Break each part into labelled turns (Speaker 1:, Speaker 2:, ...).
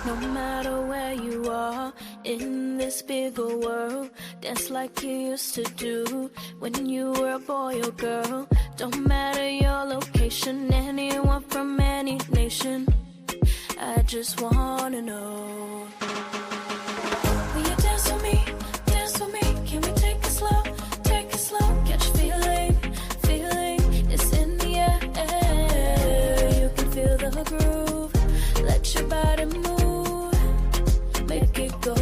Speaker 1: No matter where you are in this bigger world, dance like you used to do when you were a boy or girl. Don't matter your location, anyone from any nation. I just wanna know. Will you dance with me? Dance with me. Can we take it slow? Take it slow. Catch feeling, feeling. It's in the air. You can feel the groove. Let your body move. Make it go.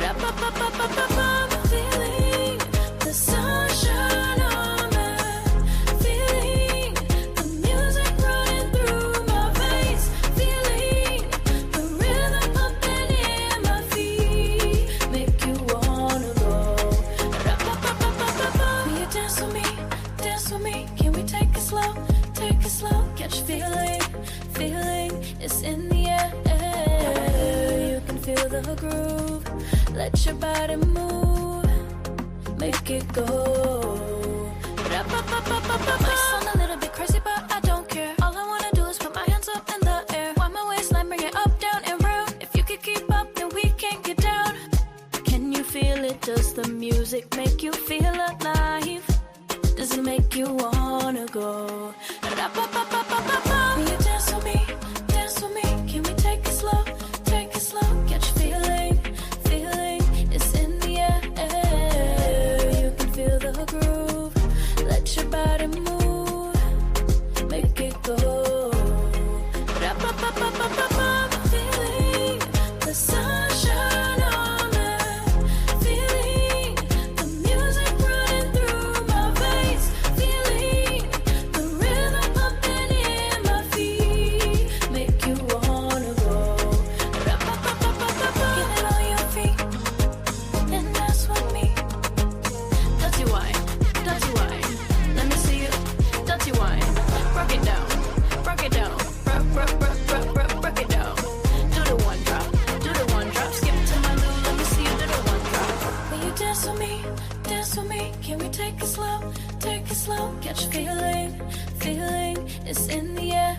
Speaker 1: Ra-pa-pa-pa-pa-pa-pa. Feeling the sunshine on me. Feeling the music running through my veins. Feeling the rhythm pumping in my feet. Make you wanna go. Ra-pa-pa-pa-pa-pa-pa. Will you dance with me? Dance with me. Can we take it slow? Take it slow. Catch feeling, feeling. It's in the air. You can feel the groove. Let your body move. Make it go. Might sound a little bit crazy, but I don't care. All I wanna do is put my hands up in the air. Wind my waistline, bring it up, down, and round. If you could keep up, then we can't get down. Can you feel it? Does the music make you feel alive? Does it make you wanna go? Will you dance with me? Dance with me. Can we take it slow? Take it slow. Catch feeling, feeling. It's in the air. You can feel the groove. Let your body move. Make it go. Feeling the sunshine on me. Feeling the music running through my veins. Feeling the rhythm pumping in my feet. Make you wanna go. Get it on your feet and dance with me. Dirty wine, dirty wine. Let me see you. Dirty wine. Rock it down, rock it down. Rock it down. Do the one drop, do the one drop. Skip to my loo, let me see you do the one drop. Will you dance with me? Dance with me. Can we take it slow? Take it slow. Catch feeling, feeling. It's in the air.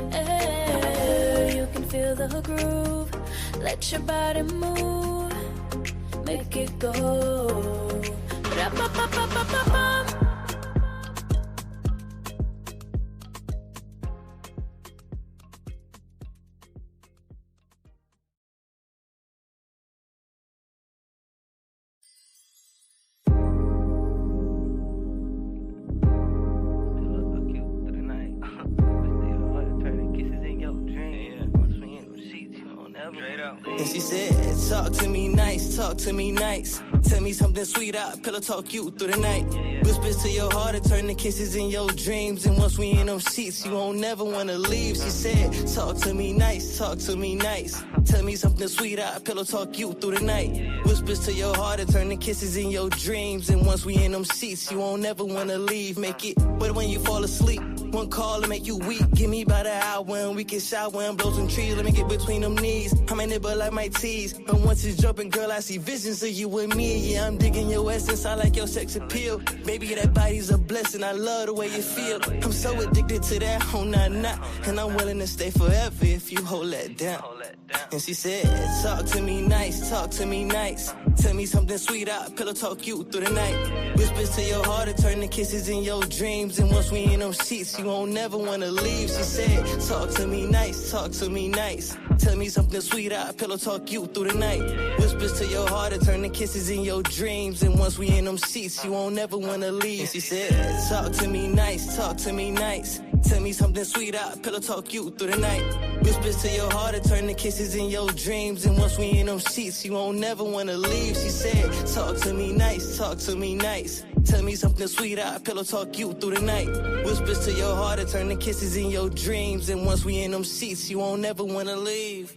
Speaker 1: You can feel the groove. Let your body move. Make it go. Ra-pa-pa-pa-pa-pa-pam.
Speaker 2: And she said, talk to me nice, talk to me nice. Tell me something sweet, I'll pillow talk you through the night. Whispers to your heart and turn to kisses in your dreams. And once we in them sheets, you won't never wanna leave. She said, talk to me nice, talk to me nice. Tell me something sweet, I'll pillow talk you through the night. Whispers to your heart and turn to kisses in your dreams. And once we in them sheets, you won't never wanna leave. Make it better when you fall asleep. One call to make you weak. Give me about an hour and we can shower and blow some trees. Let me get between them knees. I'm a nibble like my teeth. And once it's jumping, girl, I see visions of you and me. Yeah, I'm digging your essence. I like your sex appeal. Baby, that body's a blessing. I love the way you feel. I'm so addicted to that. Oh, nah. And I'm willing to stay forever if you hold that down. And she said, talk to me nice, talk to me nice. Tell me something sweet, I'll pillow talk you through the night. Whispers to your heart and turn to kisses in your dreams. And once we in them sheets, you won't never wanna leave. She said, talk to me nice, talk to me nice. Tell me something sweet, I'll pillow talk you through the night. Whispers to your heart and turn to kisses in your dreams. And once we in them sheets, you won't never wanna leave. And she said, talk to me nice, talk to me nice. Tell me something sweet, I'll pillow talk you through the night. Whispers to your heart and turn to kisses in your dreams. And once we in them sheets, you won't never wanna leave. She said, talk to me nice, talk to me nice. Tell me something sweet, I'll pillow talk you through the night. Whispers to your heart and turn to kisses in your dreams. And once we in them sheets, you won't never wanna leave.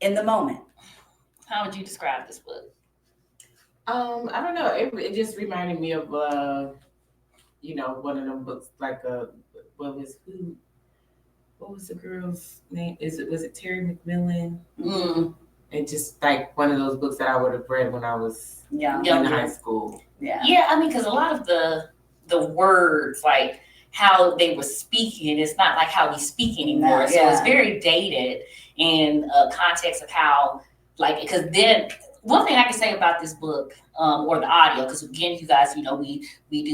Speaker 3: in the moment.
Speaker 4: How would you describe this book?
Speaker 5: I don't know. It just reminded me of one of them books like what was the girl's name? Was it Terry McMillan?
Speaker 4: Mm.
Speaker 5: And just like one of those books that I would have read when I was in high school.
Speaker 4: Yeah. I mean, because a lot of the words, like how they were speaking, it's not like how we speak anymore. So it's very dated in context of how, like, because then one thing I can say about this book or the audio, because again, you guys, we do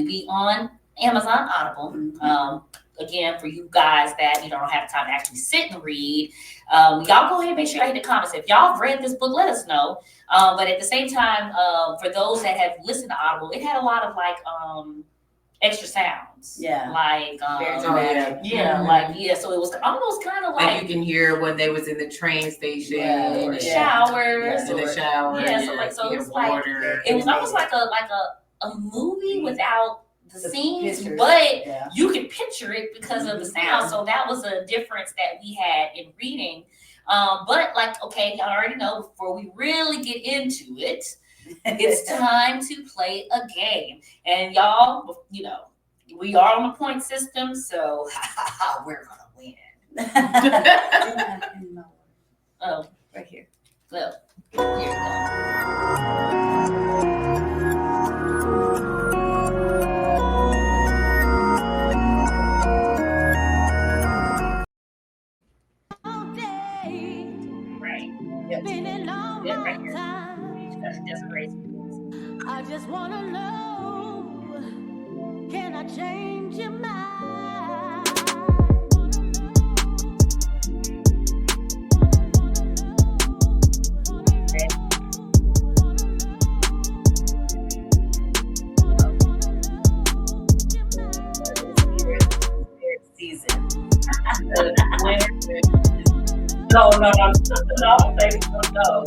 Speaker 4: be on Amazon Audible.
Speaker 3: Mm-hmm.
Speaker 4: Again, for you guys that don't have the time to actually sit and read, y'all go ahead and make sure y'all hit the comments. If y'all have read this book, let us know. But at the same time, for those that have listened to Audible, it had a lot of like extra sounds.
Speaker 3: Yeah.
Speaker 4: Like so it was almost kind of like
Speaker 5: you can hear when they was in the train station
Speaker 4: or showers.
Speaker 5: In the shower.
Speaker 4: Yeah, so it was like it was almost like a movie without the scenes,
Speaker 3: pictures.
Speaker 4: But you could picture it because of the sound. So that was a difference that we had in reading. But like, okay, y'all already know, before we really get into it, it's time to play a game. And y'all, we are on a point system, so we're gonna win. Oh,
Speaker 3: right here.
Speaker 4: Well, here we go. Right here. That's great.
Speaker 1: I just wanna know, can I change your mind?
Speaker 3: Season.
Speaker 4: No, baby, no.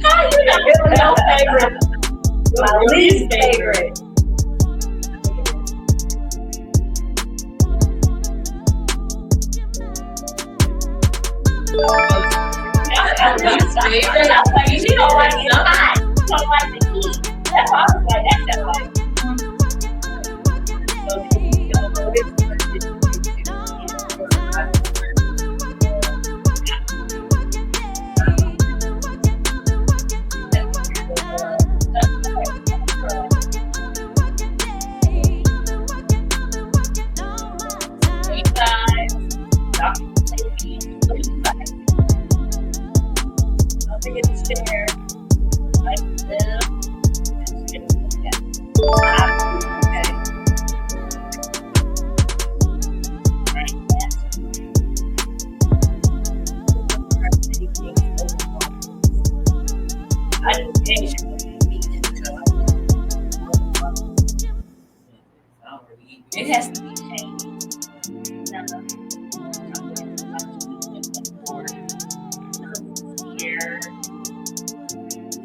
Speaker 4: How you not giving no favorite? My least favorite. She don't like it hot. She don't like the heat. That's why I was like, that's like. It has to be changed.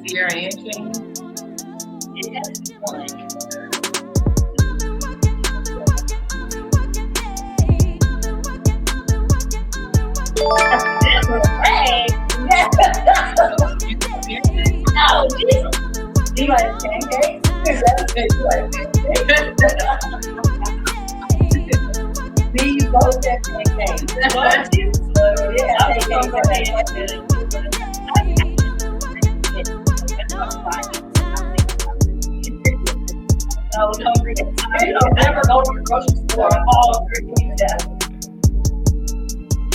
Speaker 5: Sierra and Shane.
Speaker 4: It has to be one. No, Jesus. You like pancakes? Me, you both have pancakes. Yeah, pancakes. I was hungry. I don't ever go to the grocery store. I'm all drinking that.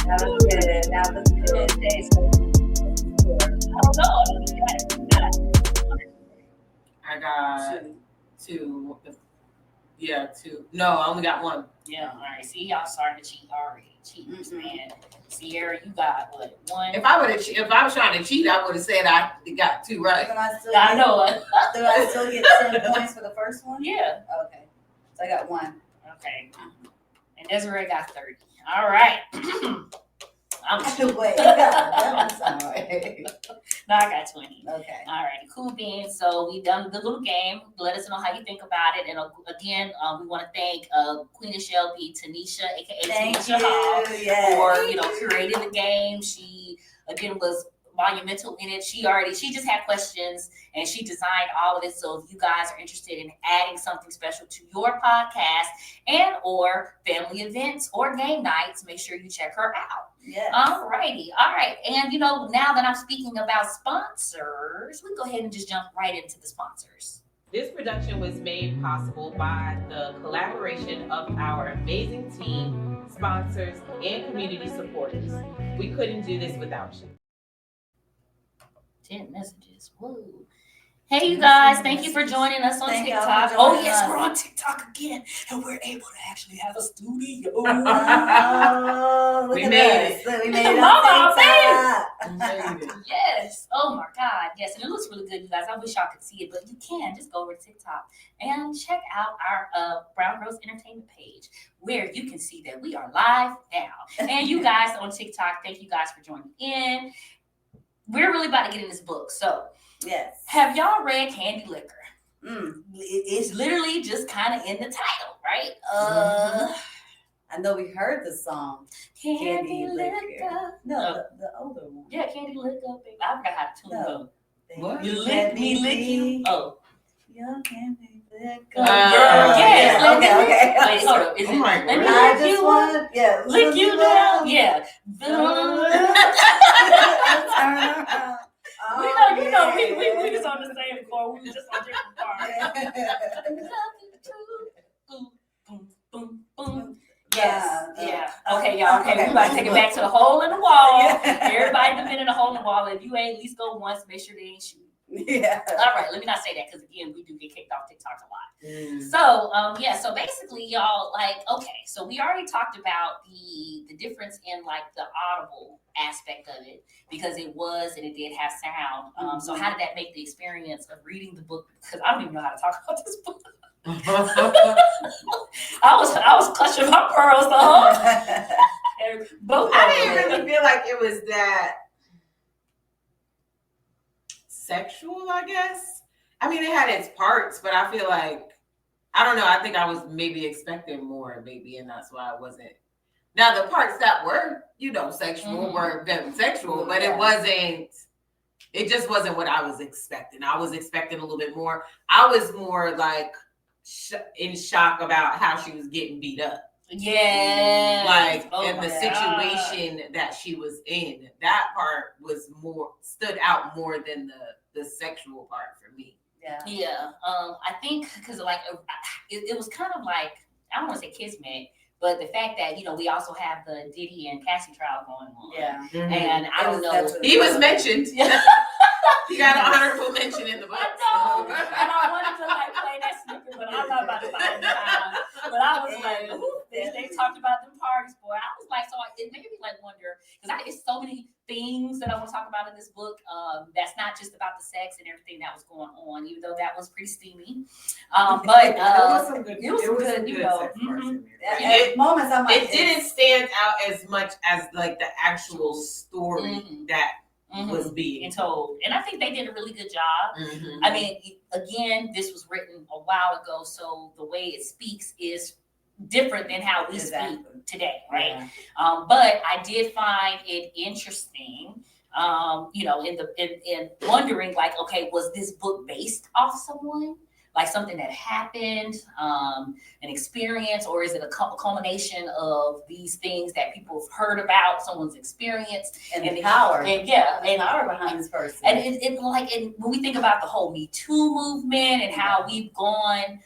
Speaker 4: That was good. That was good. I don't know.
Speaker 5: I got two. Yeah, two. No, I only got one.
Speaker 4: Yeah, all right. See, y'all starting to cheat already. Cheaters, man. Sierra, you got what? One?
Speaker 5: If I was trying to cheat, I would have said I got two right.
Speaker 4: I know it.
Speaker 3: Do I still get 10 points for the first one?
Speaker 4: Yeah.
Speaker 3: Okay. So I got one.
Speaker 4: Okay. And Desiree got 30. All right.
Speaker 3: Wait, that one sorry.
Speaker 4: No, I got 20.
Speaker 3: Okay.
Speaker 4: All righty, cool beans. So we've done the little game. Let us know how you think about it. And again, we want to thank Queen Shelby, Tanisha, aka
Speaker 3: Thank
Speaker 4: Tanisha
Speaker 3: you.
Speaker 4: Hall,
Speaker 3: Yes.
Speaker 4: for creating the game. She again was monumental in it. She just had questions and she designed all of it. So if you guys are interested in adding something special to your podcast and or family events or game nights, make sure you check her out.
Speaker 3: Yes.
Speaker 4: All righty. All right. And now that I'm speaking about sponsors, we can go ahead and just jump right into the sponsors.
Speaker 5: This production was made possible by the collaboration of our amazing team, sponsors, and community supporters. We couldn't do this without you.
Speaker 4: 10 messages. Whoa. Hey, you guys. Thank you for joining us on
Speaker 3: Thank y'all for
Speaker 4: TikTok.
Speaker 3: joining
Speaker 4: Oh, yes,
Speaker 3: us.
Speaker 4: we're on TikTok again. And we're able to actually have a studio.
Speaker 3: Oh, look
Speaker 5: We
Speaker 3: at
Speaker 5: made
Speaker 3: us. Look, we made it
Speaker 4: Mama,
Speaker 3: on
Speaker 4: I
Speaker 3: TikTok.
Speaker 4: Yes. Oh, my God. Yes. And it looks really good, you guys. I wish y'all could see it, but you can. Just go over to TikTok and check out our Brown Girls Entertainment page where you can see that we are live now. And you guys on TikTok, thank you guys for joining in. We're really about to get in this book. So,
Speaker 3: Yes.
Speaker 4: have y'all read Candy Liquor?
Speaker 3: Mm.
Speaker 4: It's literally just kind of in the title, right?
Speaker 3: I know we heard the song.
Speaker 4: Candy
Speaker 3: Liquor.
Speaker 4: Liquor.
Speaker 3: No, the older one.
Speaker 4: Yeah, Candy Liquor, baby. I forgot how to tune
Speaker 3: No.
Speaker 4: go.
Speaker 5: What?
Speaker 4: You lick me, lick you. Oh.
Speaker 3: Your Candy Liquor.
Speaker 4: Yes.
Speaker 3: Okay.
Speaker 4: Wait, hold up. Is
Speaker 5: Oh
Speaker 4: it?
Speaker 5: my
Speaker 4: Let me
Speaker 5: God.
Speaker 3: I
Speaker 4: lick
Speaker 3: just
Speaker 4: you
Speaker 3: want, yeah.
Speaker 4: lick you down. Yeah.
Speaker 3: Turn around.
Speaker 4: We know, we just on the same floor. We just on different parts. Boom, boom, boom, boom. Yes. Yeah. Okay, y'all. Okay, we about to take it back to the hole in the wall. Everybody been in the hole in the wall. If you ain't at least go once, make sure they ain't shooting.
Speaker 3: Yeah.
Speaker 4: All right, let me not say that because again, we do get kicked off TikTok a lot. So, so basically, y'all, so we already talked about the difference in the audible aspect of it because it was and it did have sound. So how did that make the experience of reading the book? Because I don't even know how to talk about this book. I was clutching my pearls the whole time. Both.
Speaker 5: I didn't really feel like it was that sexual, I guess. I mean, it had its parts, but I feel like, I don't know, I think I was maybe expecting more, maybe, and that's why I wasn't. Now, the parts that were, sexual were very sexual, but it just wasn't what I was expecting. I was expecting a little bit more. I was more in shock about how she was getting beat up.
Speaker 4: Yeah.
Speaker 5: In the situation that she was in, that part stood out more than the sexual part for me.
Speaker 4: Yeah. I think because it was kind of I don't want to say kismet, but the fact that we also have the Diddy and Cassie trial going on.
Speaker 3: Yeah.
Speaker 5: Mm-hmm.
Speaker 4: And I don't know.
Speaker 5: He was mentioned. He got an honorable mention in the book.
Speaker 4: I know. And I wanted to play that snippet, but I'm not about to find the time. But I was like, ooh, they talked about them parties, boy. I was so it made me wonder because it's so many things that I want to talk about in this book. That's not just about the sex and everything that was going on, even though that was pretty steamy. But
Speaker 5: it was some good.
Speaker 4: It was some good,
Speaker 5: sex parts in there.
Speaker 3: At moments, I'm
Speaker 5: It didn't stand out as much as the actual story that was being
Speaker 4: told, and I think they did a really good job.
Speaker 5: Mm-hmm.
Speaker 4: I mean, again, this was written a while ago, so the way it speaks is different than how we speak today, right? Yeah. But I did find it interesting, in wondering, okay, was this book based off someone? Something that happened, an experience, or is it a culmination of these things that people have heard about, someone's experience,
Speaker 3: and the power,
Speaker 4: and
Speaker 3: power behind this person.
Speaker 4: And and when we think about the whole Me Too movement and how we've gone,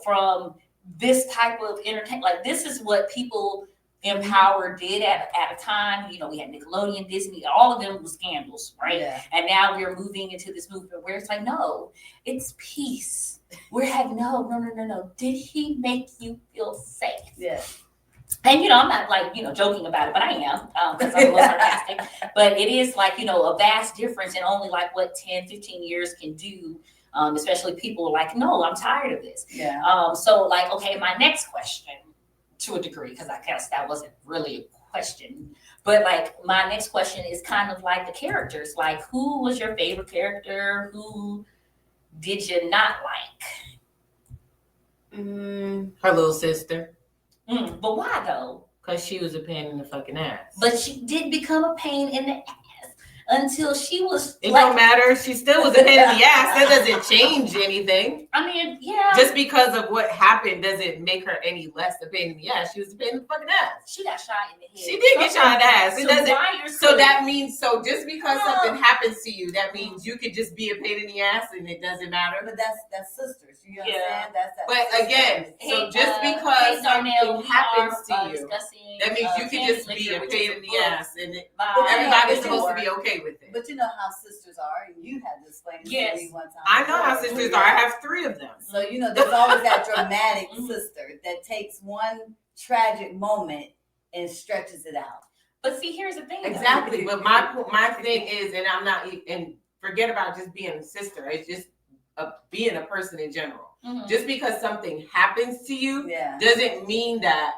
Speaker 4: from this type of entertainment, this is what people Empower did at a time. We had Nickelodeon, Disney, all of them were scandals, right? Yeah. And now we're moving into this movement where it's no, it's peace. We're having no. Did he make you feel safe?
Speaker 3: Yeah.
Speaker 4: And I'm not joking about it, but I am because I'm a little sarcastic. But it is a vast difference in only what 10, 15 years can do. Especially people no, I'm tired of this.
Speaker 3: Yeah.
Speaker 4: So okay, my next question, to a degree, because I guess that wasn't really a question. But like my next question is kind of like the characters. Like, who was your favorite character? Who did you not like?
Speaker 5: Her little sister.
Speaker 4: But why though?
Speaker 5: Because she was a pain in the fucking ass.
Speaker 4: But she did become a pain in the ass until she was.
Speaker 5: It don't matter. She still was a pain in the ass. That doesn't change anything.
Speaker 4: I mean, yeah.
Speaker 5: Just because of what happened doesn't make her any less a pain in the ass. She was a pain in the fucking ass.
Speaker 4: She got shot in the head.
Speaker 5: She did get shot in the ass. It doesn't. So that means just because something happens to you, that means you could just be a pain in the ass and it doesn't matter.
Speaker 3: But that's sisters. You understand? That's
Speaker 5: but again, so just because something happens to you, that means you can just be a pain in the ass and everybody's supposed to be okay with it.
Speaker 3: But you know how sisters are, and you had to explain it to me one time.
Speaker 5: I know how sisters are. I have 3 of them.
Speaker 3: So you know, there's always that dramatic sister that takes one tragic moment and stretches it out.
Speaker 4: But see, here's the thing.
Speaker 5: Exactly. But my thing is, and I'm not, and forget about just being a sister. It's just being a person in general. Just because something happens to you doesn't mean that,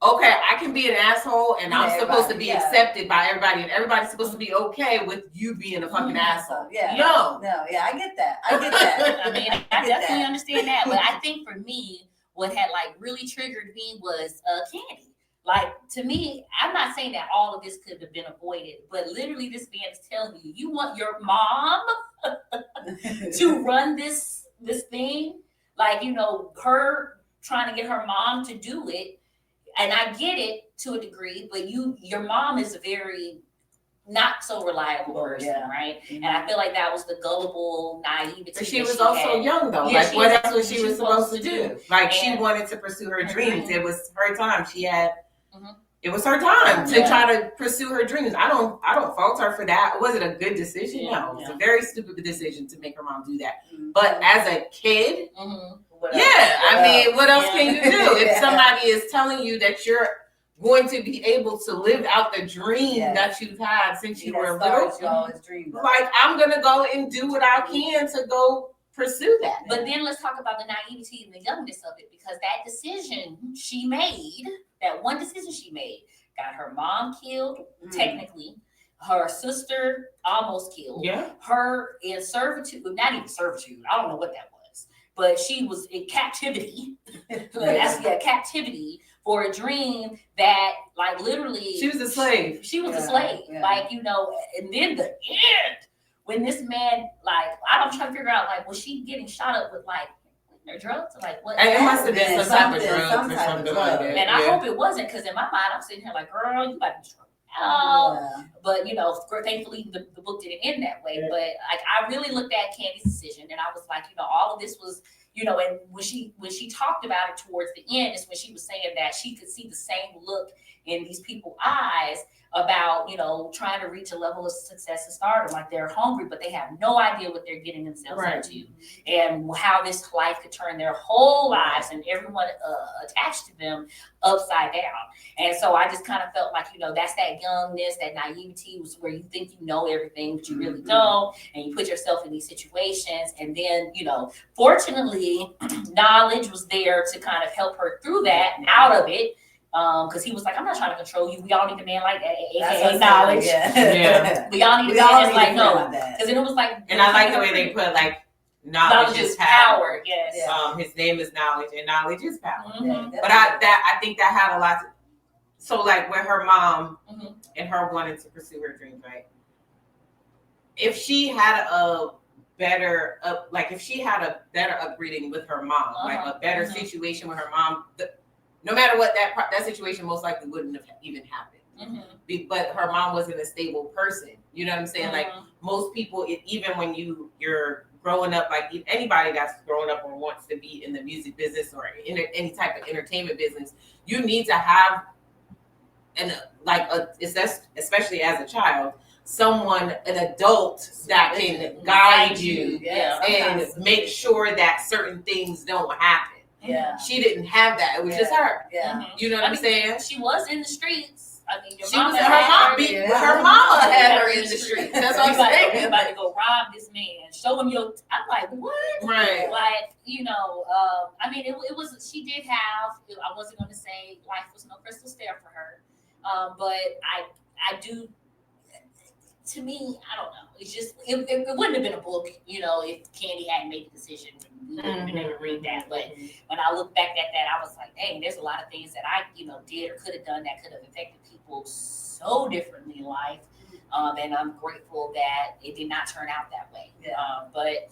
Speaker 5: okay, I can be an asshole and I'm supposed to be accepted by everybody and everybody's supposed to be okay with you being a fucking asshole.
Speaker 3: No, I get that. I
Speaker 4: mean, I definitely understand that. But I think for me, what had like really triggered me was Candy. Like, to me, I'm not saying that all of this could have been avoided, but literally this man is telling you, you want your mom to run this thing? Like, you know, her trying to get her mom to do it. And I get it to a degree, but your mom is a very not so reliable person, right? And I feel like that was the gullible naivety.
Speaker 5: But she was also young though.
Speaker 4: Yeah,
Speaker 5: like what else was she was supposed to do? Like she wanted to pursue her dreams. It was her time. She had it was her time to try to pursue her dreams. I don't fault her for that. Was it a good decision? No. It was a very stupid decision to make her mom do that. But as a kid, I mean, what else can you do? If somebody is telling you that you're going to be able to live out the dream that you've had since you were little, like I'm gonna go and do what I can to go pursue that.
Speaker 4: But then let's talk about the naivety and the youngness of it, because that decision she made, that one decision she made, got her mom killed, technically, her sister almost killed, her in servitude, not even servitude, I don't know what that was, but she was in captivity. Captivity for a dream that, like, literally,
Speaker 5: she was a slave.
Speaker 4: She was a slave, like, you know. And then the end, when this man, like, I'm trying to figure out, like, was she getting shot up with like her drugs, or like what?
Speaker 5: And it must have been some type of drugs or something like that.
Speaker 4: And I hope it wasn't, because in my mind, I'm sitting here like, girl, you got to be strong. But you know, thankfully the book didn't end that way. But like, I really looked at Candy's decision, and I was like, you know, all of this was, you know, and when she talked about it towards the end, is when she was saying that she could see the same look in these people's eyes about, you know, trying to reach a level of success and stardom. Like, they're hungry, but they have no idea what they're getting themselves into, and how this life could turn their whole lives and everyone attached to them upside down. And so I just kind of felt like, you know, that's that youngness, that naivety, was where you think you know everything, but you really don't, and you put yourself in these situations. And then, you know, fortunately, knowledge was there to kind of help her through that, out of it. Because he was like, I'm not trying to control you. We all need a man like that, aka knowledge. We all need a man that's like, no. Because then it was like,
Speaker 5: and I like the way they put, like, knowledge is power.
Speaker 4: Yes.
Speaker 5: His name is knowledge, and knowledge is power. But I think that had a lot to, so like with her mom and her wanting to pursue her dreams, right? If she had a better upbringing with her mom, like a better situation with her mom, no matter what, that situation most likely wouldn't have even happened. But her mom wasn't a stable person. You know what I'm saying? Like, most people, even when you're growing up, like anybody that's growing up or wants to be in the music business or in any type of entertainment business, you need to have especially as a child, an adult that can guide you and make sure that certain things don't happen. She didn't have that. It was just her. You know what I'm saying?
Speaker 4: She was in the streets. I mean,
Speaker 5: her mama had her in the streets. That's what I'm saying.
Speaker 4: You about to go rob this man. Show him your. I'm like, what?
Speaker 5: Right.
Speaker 4: Like, you know, I mean, it was. She did have. I wasn't going to say life was no crystal stair for her. But I do. To me, I don't know. It's just it wouldn't have been a book, if Candy hadn't made the decision. We wouldn't have been able to read that. But when I look back at that, I was like, dang, there's a lot of things that I, did or could have done that could have affected people so differently in life. And I'm grateful that it did not turn out that way. But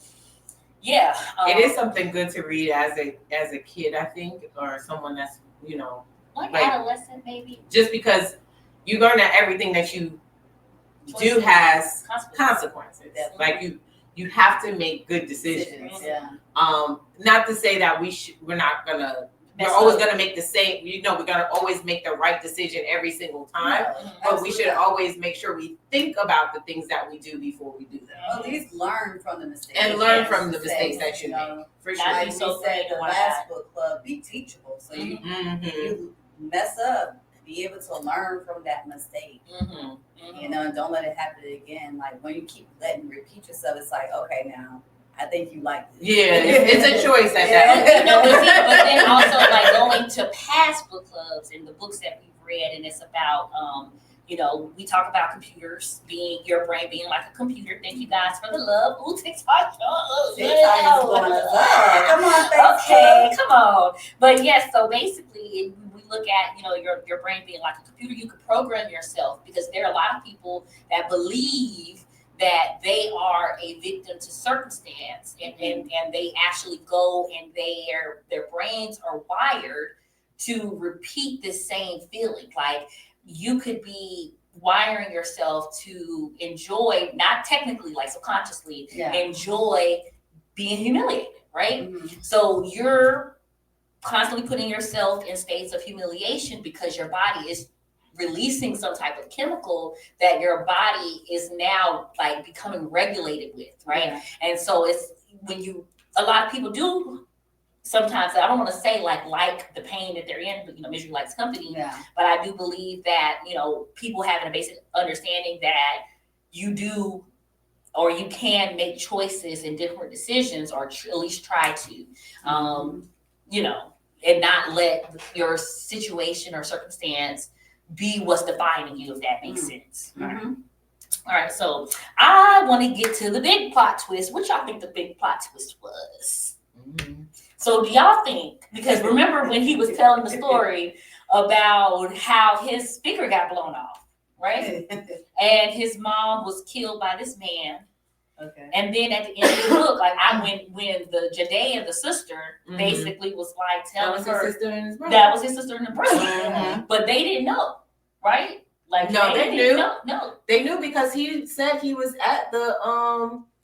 Speaker 4: yeah,
Speaker 5: it is something good to read as a kid, I think, or someone that's
Speaker 4: like adolescent maybe.
Speaker 5: Just because you learn that everything that you do has consequences. Like you have to make good decisions. Not to say that we're always gonna make the same. We're gonna always make the right decision every single time. But we should always make sure we think about the things that we do before we do them.
Speaker 3: At least learn from the mistakes.
Speaker 5: And learn from the mistakes that you make. For sure.
Speaker 3: Like we said, the last book club, be teachable. So you mess up, be able to learn from that mistake. And don't let it happen again. Like when you keep letting repeat yourself, it's like, okay, now I think you like this.
Speaker 5: Yeah, it's a choice at that.
Speaker 4: But then also like going to past book clubs and the books that we've read, and it's about we talk about computers your brain being like a computer. Thank you guys for the love. Ooh, TikTok.
Speaker 3: Come on,
Speaker 4: okay, come on. But yes, so basically we look at your brain being like a computer. You could program yourself, because there are a lot of people that believe that they are a victim to circumstance, and they actually go and their brains are wired to repeat the same feeling. Like you could be wiring yourself to enjoy, not technically, like subconsciously, enjoy being humiliated, right? So you're constantly putting yourself in states of humiliation because your body is releasing some type of chemical that your body is now like becoming regulated with, right? And so it's a lot of people do sometimes, I don't want to say like the pain that they're in, but misery likes company. But I do believe that people having a basic understanding that you do or you can make choices and different decisions, or at least try to, and not let your situation or circumstance be what's defining you, if that makes sense. All right, so I want to get to the big plot twist. What y'all think the big plot twist was? So do y'all think, because remember when he was telling the story about how his speaker got blown off, right? And his mom was killed by this man. Okay. And then at the end of the book, like when the Jade and the sister basically was like telling her that was his sister and his brother, but they didn't know, right? Like
Speaker 5: they knew.
Speaker 4: No,
Speaker 5: they knew because he said he was at the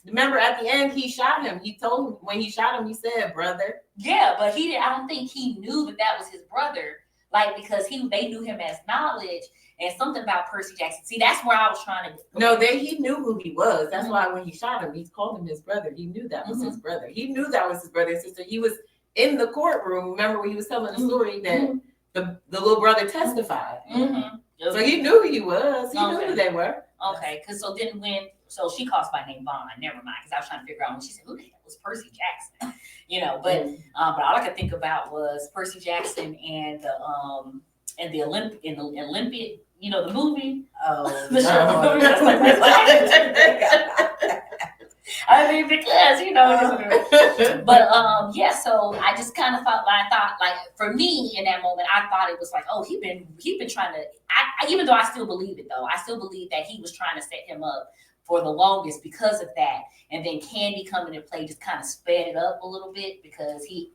Speaker 5: Remember at the end he shot him. He told him when he shot him, he said, "Brother."
Speaker 4: Yeah, but I don't think he knew that was his brother. Like because they knew him as Knowledge. And something about Percy Jackson. See, that's where I was trying to.
Speaker 5: No, he knew who he was. That's why when he shot him, he called him his brother. He knew that was his brother. He knew that was his brother and sister. He was in the courtroom. Remember when he was telling the story that the little brother testified. So he knew who he was. He knew who they were.
Speaker 4: Okay, because so she calls by name Vaughn. Never mind, because I was trying to figure out when she said, "Who the hell was Percy Jackson?" But all I could think about was Percy Jackson and the Olympic. The movie.
Speaker 3: Oh,
Speaker 4: the show. I mean, because but yeah. So I just kind of thought, like for me in that moment, I thought it was like, oh, he been trying to. Even though I still believe it, though, I still believe that he was trying to set him up for the longest because of that. And then Candy coming into play just kind of sped it up a little bit because he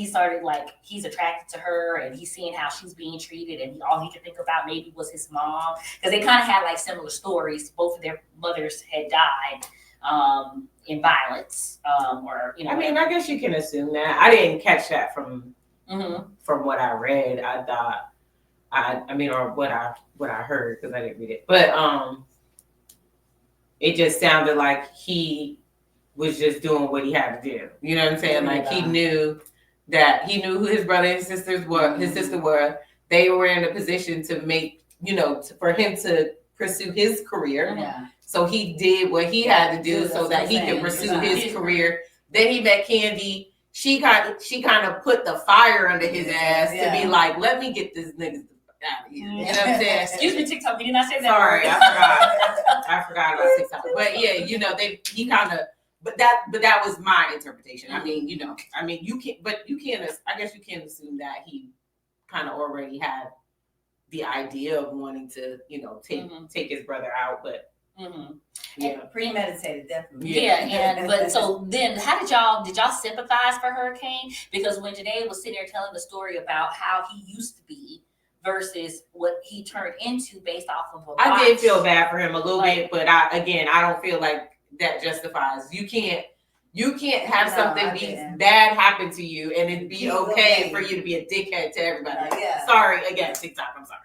Speaker 4: started like he's attracted to her and he's seeing how she's being treated, and all he could think about maybe was his mom, because they kind of had like similar stories. Both of their mothers had died in violence, or I
Speaker 5: mean, I guess you can assume that. I didn't catch that from what I read. I thought or what I heard, because I didn't read it, but it just sounded like he was just doing what he had to do. You know what I'm saying? Like he knew who his brother and sisters were, his sister were. They were in a position to make, for him to pursue his career. Yeah. So he did what he had to do so that he could pursue his career. Then he met Candy. She kind of put the fire under his ass to be like, let me get this nigga out of here. You know what I'm saying?
Speaker 4: Excuse me, TikTok. Did not say that.
Speaker 5: Sorry, I forgot about TikTok. But yeah, he kind of. But that was my interpretation. I mean, you can't. But you can't. I guess you can't assume that he kind of already had the idea of wanting to, take his brother out. But
Speaker 3: yeah, premeditated, definitely.
Speaker 4: Yeah, but so then, how did y'all sympathize for Hurricane? Because when Janae was sitting there telling the story about how he used to be versus what he turned into based off of a
Speaker 5: I did feel bad for him a little bit, but I don't feel like that justifies. You can't have something bad happen to you and it be okay for you to be a dickhead to everybody. Sorry, again, TikTok, I'm sorry.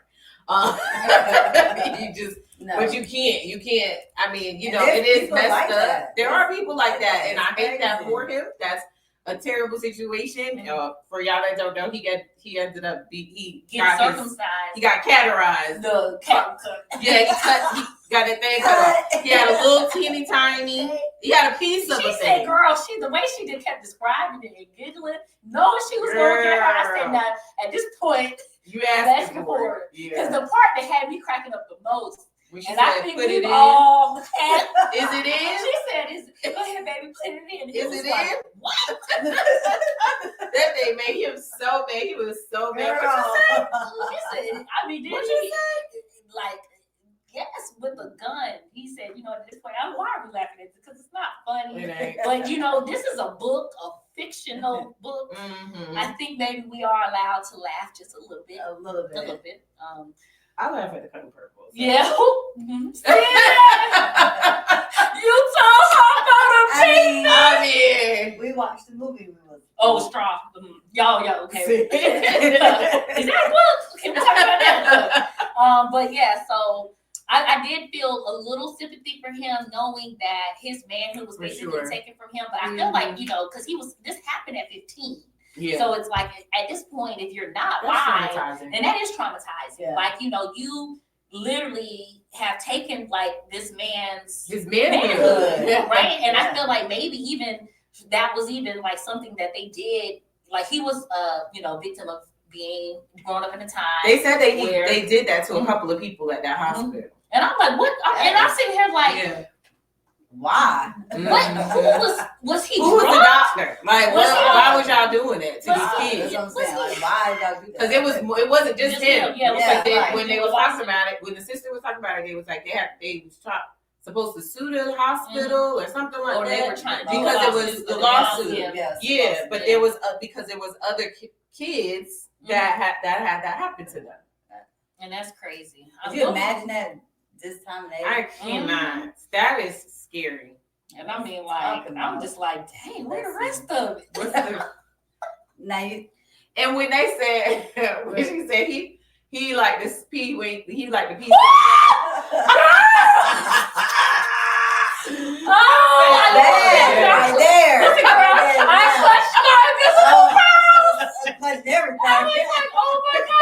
Speaker 5: But you can't. I mean, it is messed up. That. There are people like that, and I hate that for him. That's a terrible situation. For y'all that don't know, he ended up he got
Speaker 4: circumcised.
Speaker 5: He got categorized.
Speaker 4: The cat cut.
Speaker 5: Yeah, he got that thing cut. He had a little teeny tiny. He had a piece of.
Speaker 4: She said, "Girl, the way she just kept describing it and giggling, knowing she was going to get her." I said, "Now at this point,
Speaker 5: you asked for it."
Speaker 4: Because the part that had me cracking up the most.
Speaker 5: When she
Speaker 4: and
Speaker 5: said,
Speaker 4: I think
Speaker 5: put it in.
Speaker 4: All
Speaker 5: Is it in?
Speaker 4: She said, "Go ahead, baby, put it in."
Speaker 5: Is it
Speaker 4: like,
Speaker 5: in?
Speaker 4: What?
Speaker 5: That thing made him so mad. He was so mad.
Speaker 4: She said, I mean, did you say? Like, yes, with a gun. He said, at this point, why are we laughing at it? Because it's not funny. But, this is a book, a fictional book.
Speaker 5: Mm-hmm.
Speaker 4: I think maybe we are allowed to laugh just a little bit.
Speaker 3: A little bit.
Speaker 5: I laugh at the Color Purple. So.
Speaker 4: Yeah. Mm-hmm. You told her about
Speaker 3: I mean, we watched the movie.
Speaker 4: Straw. Y'all, okay. Is that a book? Okay, we're talking about that book. But yeah, so I did feel a little sympathy for him, knowing that his manhood was basically taken from him. But I feel like, because this happened at 15.
Speaker 5: Yeah.
Speaker 4: So it's like at this point, if you're not wise, then that is traumatizing. Yeah. Like, you literally have taken like this man's manhood, right? And I feel like maybe even that was even like something that they did. Like he was victim of being grown up in a time. They said
Speaker 5: they did that to a couple of people at that hospital.
Speaker 4: And I'm like, what? And I'm sitting here like,
Speaker 3: why?
Speaker 4: What? Who was he?
Speaker 5: Who was the doctor? Like, why was y'all doing that to these kids?
Speaker 3: Like, why y'all do that?
Speaker 5: Because it wasn't just him.
Speaker 4: Yeah,
Speaker 5: when they was talking about it, when the sister was talking about it, it was like they was supposed to sue the hospital or something like that.
Speaker 4: They were trying to
Speaker 5: because it was the lawsuit.
Speaker 3: Yes,
Speaker 5: but there was because there was other kids that had that happen to them.
Speaker 4: And that's crazy.
Speaker 3: Could you imagine that this time of age?
Speaker 5: I cannot. That is scary.
Speaker 4: And I mean, like, I'm just like, dang, where the rest of it?
Speaker 5: And when they said, when she said he like the speed, he like the piece.
Speaker 3: Right there.
Speaker 4: I
Speaker 3: clutched everything.
Speaker 4: I was like, oh my God.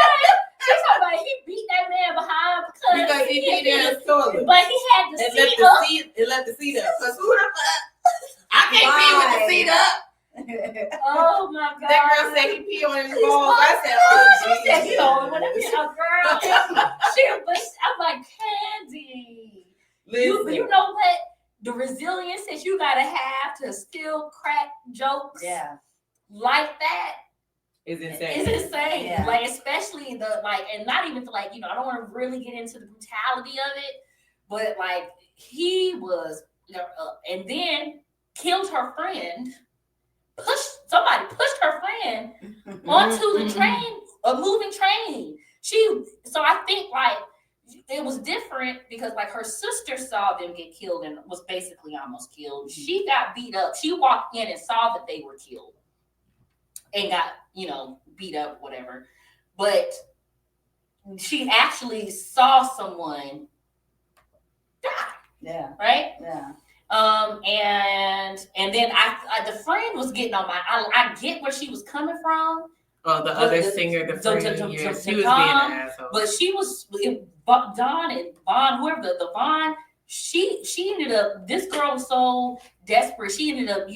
Speaker 4: She's talking about he beat that man behind
Speaker 5: because he beat his toilet.
Speaker 4: But he had the seat up.
Speaker 5: It left the seat up. Because who the fuck? I can't pee with the seat up.
Speaker 4: Oh my God.
Speaker 5: That girl said he peed on his balls. I said, oh,
Speaker 4: she said, you know, when I girl. I'm like, Candy. You know what? The resilience that you gotta have to still crack jokes like that
Speaker 5: is insane.
Speaker 4: It's insane. Yeah. Like, especially and not even I don't want to really get into the brutality of it, but like he was, and then killed her friend. Somebody pushed her friend onto the train, a moving train. So I think like it was different because like her sister saw them get killed and was basically almost killed. She got beat up. She walked in and saw that they were killed and got, beat up, whatever. But she actually saw someone die.
Speaker 3: Yeah.
Speaker 4: Right?
Speaker 3: Yeah.
Speaker 4: And then the friend was getting on I get where she was coming from.
Speaker 5: Oh, the other singer, the friend, she was being an asshole. But
Speaker 4: she was, Dawn and Vaughn, whoever, the Vaughn, she ended up, this girl was so desperate, she ended up,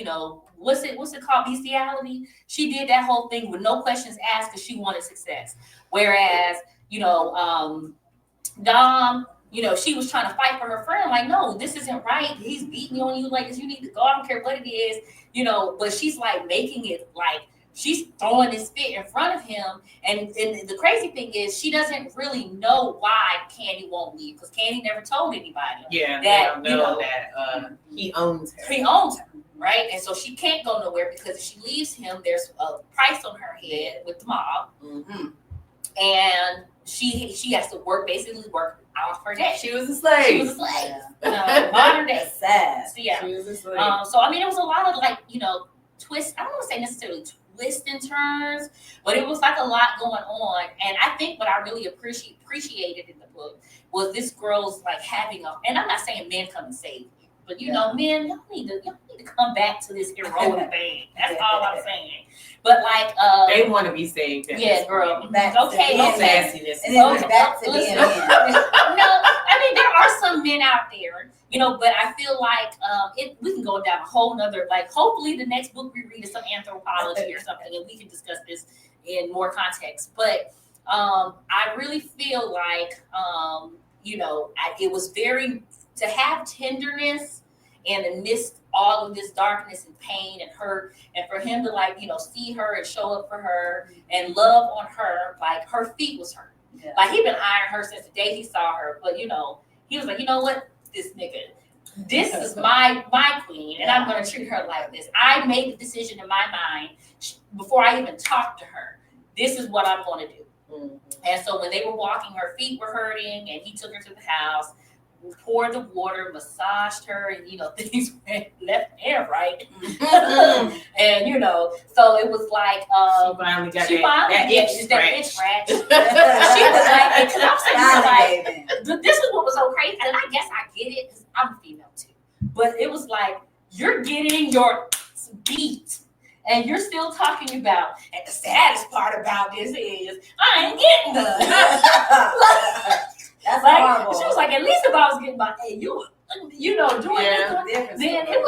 Speaker 4: what's it called, bestiality? She did that whole thing with no questions asked because she wanted success. Whereas Dom, she was trying to fight for her friend. I'm like, no, this isn't right. He's beating on you like this. You need to go. I don't care what it is, but she's like making it like she's throwing this fit in front of him. And the crazy thing is she doesn't really know why Candy won't leave because Candy never told anybody.
Speaker 5: Yeah,
Speaker 4: that,
Speaker 5: that he owns her.
Speaker 4: He owns her, right? And so she can't go nowhere because if she leaves him, there's a price on her head with the mob.
Speaker 5: Mm-hmm.
Speaker 4: And she has to work off her day.
Speaker 5: She was a slave.
Speaker 4: Yeah. Modern day.
Speaker 3: Sad.
Speaker 4: So, yeah.
Speaker 5: She was a slave.
Speaker 4: So I mean, it was a lot of like, twists. I don't want to say necessarily twists and turns, but it was like a lot going on. And I think what I really appreciated in the book was this girl's like having and I'm not saying men come and save you, but men, y'all need to come back to this heroic thing. That's all I'm saying. But like
Speaker 5: they want to be saved.
Speaker 4: Yeah, girl.
Speaker 3: Back
Speaker 4: okay.
Speaker 5: Sassiness.
Speaker 3: And then back to being men.
Speaker 4: No, I mean there are some men out there, but I feel like we can go down a whole nother, like hopefully the next book we read is some anthropology or something and we can discuss this in more context. But I really feel like it was very to have tenderness and amidst all of this darkness and pain and hurt, and for him to see her and show up for her and love on her, like her feet was hurt.
Speaker 3: Yeah.
Speaker 4: Like he been eyeing her since the day he saw her, but he was like, what, this is my queen, and I'm gonna treat her like this. I made the decision in my mind before I even talked to her. This is what I'm gonna do. Mm-hmm. And so when they were walking, her feet were hurting, and he took her to the house, poured the water, massaged her, and things went left and right.
Speaker 5: Mm-hmm.
Speaker 4: And so it was like
Speaker 5: she finally got that itch scratch.
Speaker 4: She was like, because I'm saying this is what was so crazy, and I guess I get it because I'm a female too. But it was like you're getting your beat. And you're still talking about, and the saddest part about this is I ain't getting none.
Speaker 3: That's
Speaker 4: like,
Speaker 3: horrible.
Speaker 4: she was like, at least if I was getting my, doing this, then it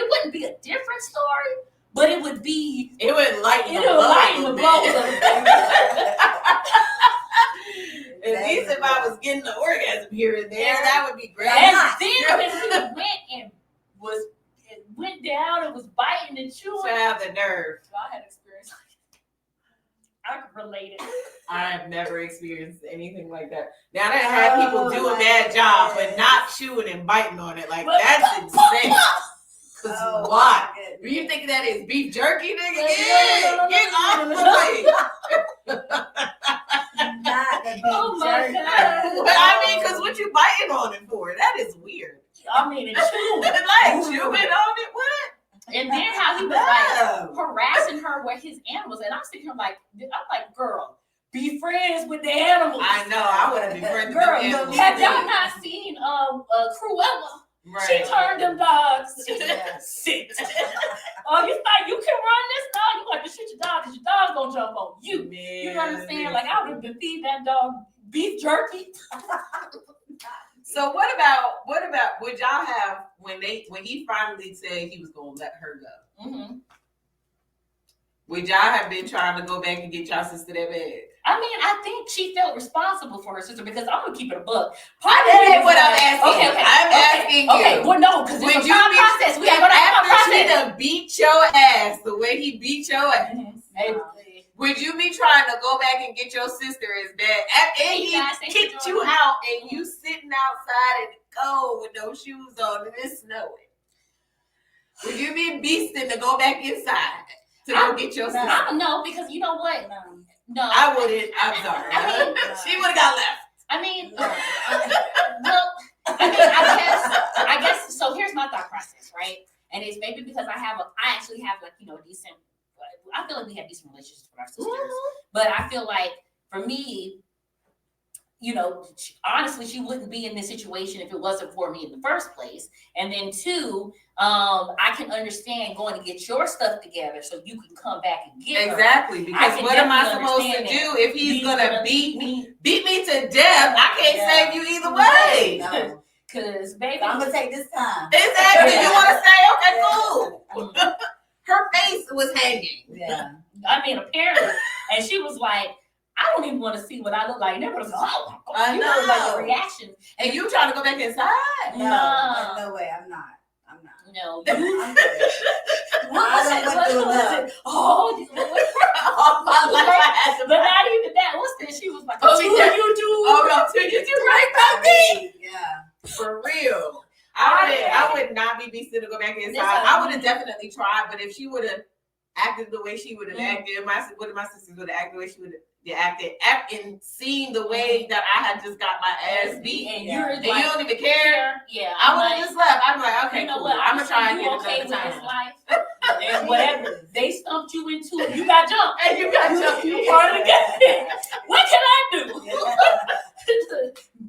Speaker 4: wouldn't be a different story, but it would lighten the blow.
Speaker 5: At least if I was getting the orgasm here and there, that would be great.
Speaker 4: And then when he went and went down and was biting and chewing.
Speaker 5: To have the nerve.
Speaker 4: I had experience like that. I could relate it.
Speaker 5: I have never experienced anything like that. Now I had people do a bad job, but not chewing and biting on it. Like, that's insane. Because why? Do you think that is beef jerky, nigga? Get off the way.
Speaker 3: Not the beef
Speaker 4: God.
Speaker 3: jerky.
Speaker 5: I mean, because what you biting on it for? That is weird.
Speaker 4: I mean, and chewing.
Speaker 5: Like, chewing on it? What?
Speaker 4: And then how he was like harassing her with his animals. And I'm sitting here like, girl, be friends with the animals.
Speaker 5: I know, I would have been friends with the animals.
Speaker 4: Have y'all not seen Cruella?
Speaker 5: Right.
Speaker 4: She turned them dogs.
Speaker 5: Yes.
Speaker 4: Oh, you thought you can run this dog? You got to shoot your dog because your dog's gonna jump on you.
Speaker 5: Man,
Speaker 4: you know what I'm saying? Like, I would have been feeding that dog beef jerky.
Speaker 5: So what about would y'all have when he finally said he was gonna let her go?
Speaker 4: Mm-hmm.
Speaker 5: Would y'all have been trying to go back and get y'all sister that bad?
Speaker 4: I mean, I think she felt responsible for her sister because I'm gonna keep it a buck.
Speaker 5: That ain't what I'm asking.
Speaker 4: Okay.
Speaker 5: I'm asking you.
Speaker 4: Okay, well, no, because it's a process. We gotta go down a
Speaker 5: after she
Speaker 4: process.
Speaker 5: done beat your ass the way he beat your ass.
Speaker 4: Maybe.
Speaker 5: Would you be trying to go back and get your sister as bad? And he kicked you out and you sitting outside in the cold with no shoes on and it's snowing. Would you be beasting to go back inside to go get your sister?
Speaker 4: I don't know, because you know what? No.
Speaker 5: I wouldn't. I'm sorry.
Speaker 4: I mean,
Speaker 5: she would have got left.
Speaker 4: I mean, I guess, so here's my thought process, right? And it's maybe because I actually have like, decent, I feel like we have decent relationships with our sisters, but I feel like for me, honestly, she wouldn't be in this situation if it wasn't for me in the first place. And then two, I can understand going to get your stuff together so you can come back and get her.
Speaker 5: Exactly, because what am I supposed to do if he's gonna beat me to death? I can't save you either way.
Speaker 3: No.
Speaker 4: Because, baby,
Speaker 3: I'm gonna take this time.
Speaker 5: Exactly. You want to say, okay, cool. Her face was hanging.
Speaker 3: Yeah.
Speaker 4: I mean, apparently, and she was like, I don't even want to see what I look like. And everybody's like, oh,
Speaker 5: I
Speaker 4: you
Speaker 5: know.
Speaker 4: like the reaction.
Speaker 5: And you trying to go back inside?
Speaker 3: No way, I'm not.
Speaker 4: No,
Speaker 3: I'm good.
Speaker 4: Oh,
Speaker 5: my life.
Speaker 4: but not even that. What's that? She was like,
Speaker 5: Oh,
Speaker 4: two
Speaker 5: yeah.
Speaker 4: you do.
Speaker 5: Oh no, till you do right by me.
Speaker 3: Yeah.
Speaker 5: For real. I would not be decent to go back inside. I would have definitely tried, but if she would have acted the way she would have acted, one of my sisters would have acted the way she would have acted, and seeing the way that I had just got my ass beat, and you don't even care.
Speaker 4: Yeah,
Speaker 5: I would have just left. I'd be like, okay,
Speaker 4: you know
Speaker 5: cool.
Speaker 4: what?
Speaker 5: I'm gonna try again
Speaker 4: okay
Speaker 5: another
Speaker 4: with
Speaker 5: time.
Speaker 4: this life, and whatever they stumped you into, you got jumped.
Speaker 5: And you got jumped.
Speaker 4: You part of the game. What can I do?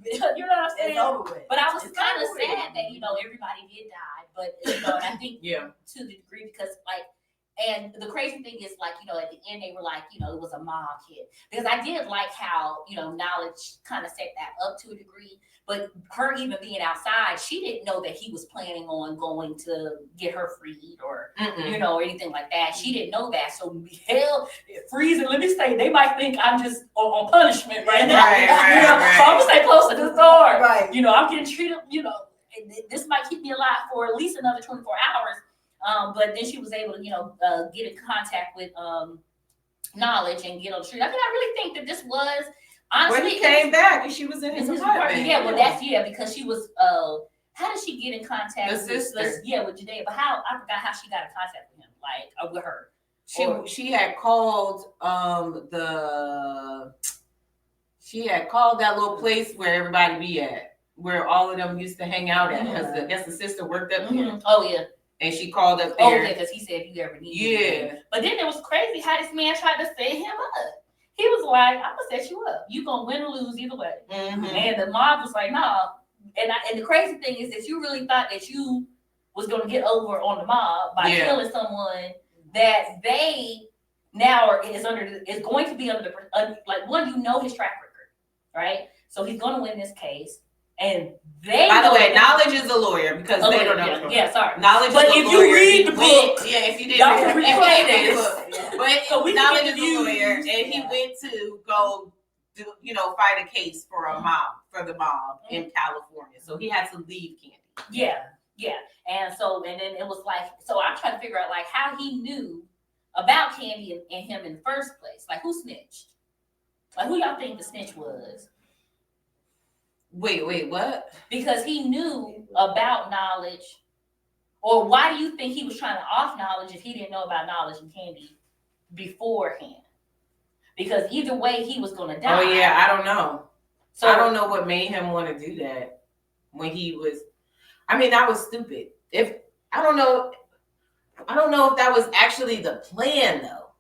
Speaker 4: You know what I'm saying?
Speaker 3: It's over with.
Speaker 4: But I was kind of sad that everybody did die, but and I think to the degree because like. And the crazy thing is, like, at the end, they were like, it was a mob hit. Because I did like how, Knowledge kind of set that up to a degree. But her even being outside, she didn't know that he was planning on going to get her freed or, or anything like that. She didn't know that. So, hell, freezing, let me say, they might think I'm just on punishment right now.
Speaker 5: Right.
Speaker 4: So I'm going to stay close to the door.
Speaker 3: Right.
Speaker 4: I'm getting treated, this might keep me alive for at least another 24 hours. But then she was able to, get in contact with Knowledge and get on the street. I really think that this was honestly.
Speaker 5: When he came back, and she was in his apartment.
Speaker 4: Yeah, well, because she was. How did she get in contact?
Speaker 5: The sister.
Speaker 4: With Janae. But I forgot how she got in contact with him, like with her.
Speaker 5: She had called She had called that little place where everybody be at, where all of them used to hang out at. Because I guess the sister worked up there.
Speaker 4: Oh yeah.
Speaker 5: And she called up there.
Speaker 4: Oh, yeah, because he said if you ever need
Speaker 5: anything.
Speaker 4: But then it was crazy how this man tried to set him up. He was like, I'm going to set you up. You going to win or lose either way.
Speaker 5: Mm-hmm.
Speaker 4: And the mob was like, nah. And the crazy thing is that you really thought that you was going to get over on the mob by killing someone that they now is going to be under the, like, one, his track record, right? So he's going to win this case. And they
Speaker 5: by the way, Knowledge is a lawyer because they don't know.
Speaker 4: Yeah, sorry.
Speaker 5: Knowledge
Speaker 4: but
Speaker 5: is a
Speaker 4: if
Speaker 5: lawyer.
Speaker 4: You read the book,
Speaker 5: if you didn't
Speaker 4: read this.
Speaker 5: But
Speaker 4: so
Speaker 5: Knowledge is a lawyer, and he went to go do, fight a case for a mob, for the mob in California. So he had to leave Candy.
Speaker 4: Yeah. And then it was like, so I'm trying to figure out like how he knew about Candy and him in the first place. Like who snitched? Like who y'all think the snitch was?
Speaker 5: Wait, what?
Speaker 4: Because he knew about Knowledge, or why do you think he was trying to off Knowledge if he didn't know about Knowledge and Candy beforehand? Because either way, he was going to die.
Speaker 5: Oh yeah, I don't know. So I don't know what made him want to do that when he was. I mean, that was stupid. I don't know if that was actually the plan though.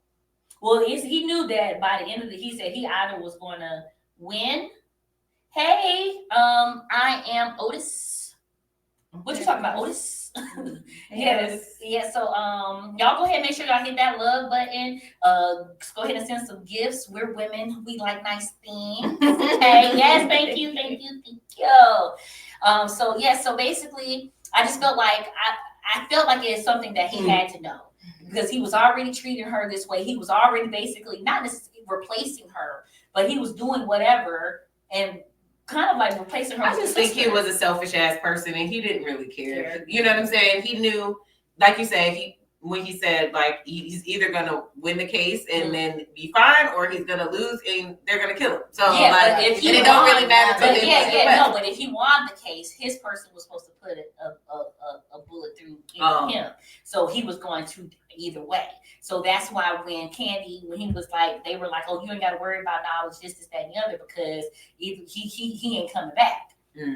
Speaker 4: Well, he knew that by the end of he said he either was going to win. Hey, I am Otis. What you talking about, Otis? Yes. Yeah, so y'all go ahead and make sure y'all hit that love button. Go ahead and send some gifts. We're women. We like nice things. Okay. Yes, thank you. So basically I just felt like I felt like it's something that he had to know. Because he was already treating her this way. He was already basically not necessarily replacing her, but he was doing whatever and kind of like replacing her.
Speaker 5: I just think he was a selfish ass person and he didn't really care. You know what I'm saying? He knew, like you said, when he said like he's either gonna win the case and then be fine, or he's gonna lose and they're gonna kill him. So
Speaker 4: but if
Speaker 5: it don't really matter.
Speaker 4: But if he won the case, his person was supposed to put a bullet through him. So he was going to either way. So that's why when he was like, they were like, oh, you ain't got to worry about Knowledge, this, that, and the other, because either he ain't coming back.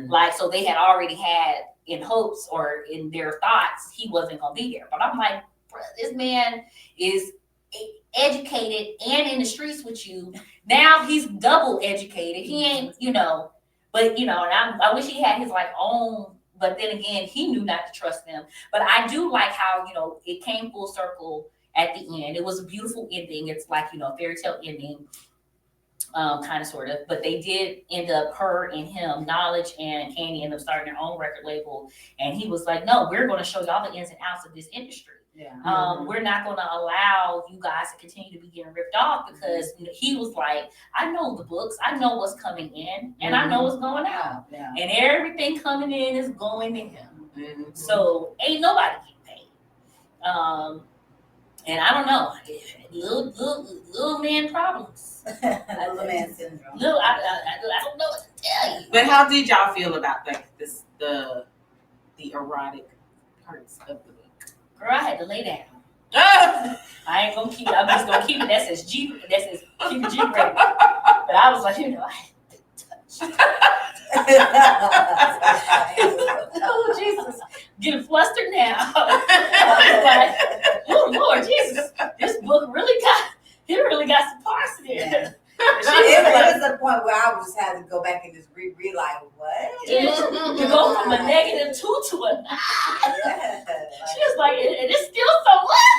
Speaker 4: Like, so they had already had in hopes or in their thoughts, he wasn't going to be there. But I'm like, bro, this man is educated and in the streets with you. Now he's double educated. He ain't, but, and I wish he had his like own. But then again, he knew not to trust them. But I do like how, it came full circle at the end. It was a beautiful ending. It's like, fairy tale ending, kind of, sort of. But they did end up, her and him, Knowledge and Candy, ended up starting their own record label. And he was like, no, we're going to show y'all the ins and outs of this industry. We're not going to allow you guys to continue to be getting ripped off because he was like, I know the books, I know what's coming in, and I know what's going out, and everything coming in is going to him. So ain't nobody getting paid. And I don't know, little man problems,
Speaker 3: little man syndrome.
Speaker 4: I don't know what to tell you.
Speaker 5: But how did y'all feel about like this the erotic parts of the book?
Speaker 4: Girl, I had to lay down. I ain't gonna keep it. I'm just gonna keep it. That says G. That says keep it G rated. But I was like, I had to touch. Oh Jesus, getting flustered now. I was like, oh Lord Jesus, this book really got some parts in there.
Speaker 3: It was a point where I just had to go back and just read like, what?
Speaker 4: To go from a -2 to a 9. She was like, and it's still so much.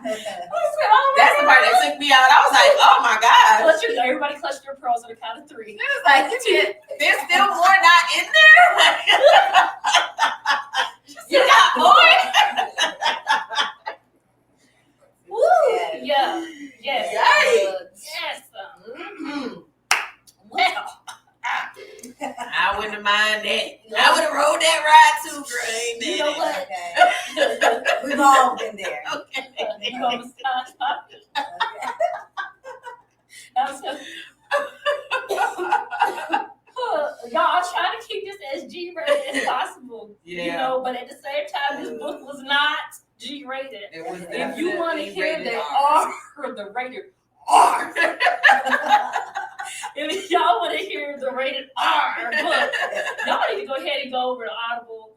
Speaker 5: That's the part that took me out. I was like, oh my God.
Speaker 4: Everybody clutched their pearls on the count of 3.
Speaker 5: It was like, there's still more not in there? You got more?
Speaker 4: Woo! Yeah. Yes. Yes. Well.
Speaker 5: I wouldn't have minded that. I would have rode that ride too, girl.
Speaker 4: You know what?
Speaker 3: Okay. We've all been there.
Speaker 5: Okay.
Speaker 4: You know, y'all trying to keep this as G rated as possible.
Speaker 5: Yeah.
Speaker 4: You know, but at the same time, this book was not G rated. If you want to hear the R or the rated R. If y'all want to hear the rated R book, y'all need to go ahead and go over to Audible.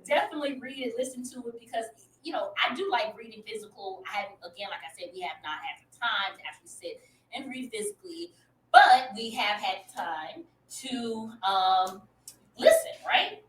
Speaker 4: Definitely read it, listen to it, because I do like reading physical. Like I said, we have not had the time to actually sit and read physically, but we have had time to listen, right?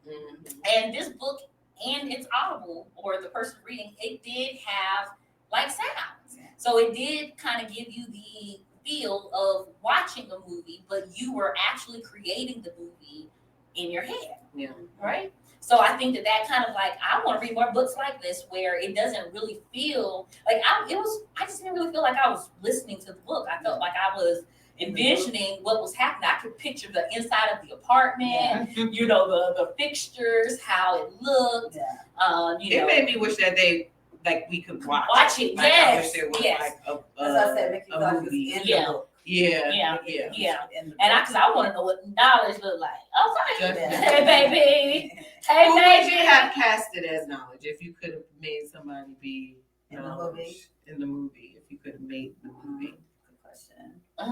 Speaker 4: And this book and its Audible, or the person reading, it did have like sounds. So it did kind of give you the feel of watching a movie, but you were actually creating the movie in your head.
Speaker 5: Yeah.
Speaker 4: Right? So I think that kind of like, I want to read more books like this where it doesn't really feel like I just didn't really feel like I was listening to the book. I felt like I was envisioning what was happening. I could picture the inside of the apartment, the fixtures, how it looked.
Speaker 5: It made me wish that we could watch it.
Speaker 4: Like, yes.
Speaker 5: I wish there was like
Speaker 3: as I said, make you
Speaker 5: a movie.
Speaker 3: In the book.
Speaker 4: Yeah. And I want to know what knowledge look like. Okay. Hey, baby. Hey,
Speaker 5: Who
Speaker 4: baby.
Speaker 5: would you have cast it as knowledge if you could have made somebody be
Speaker 3: in the movie?
Speaker 5: In the movie, if you could have made the movie.
Speaker 3: Good question.
Speaker 4: I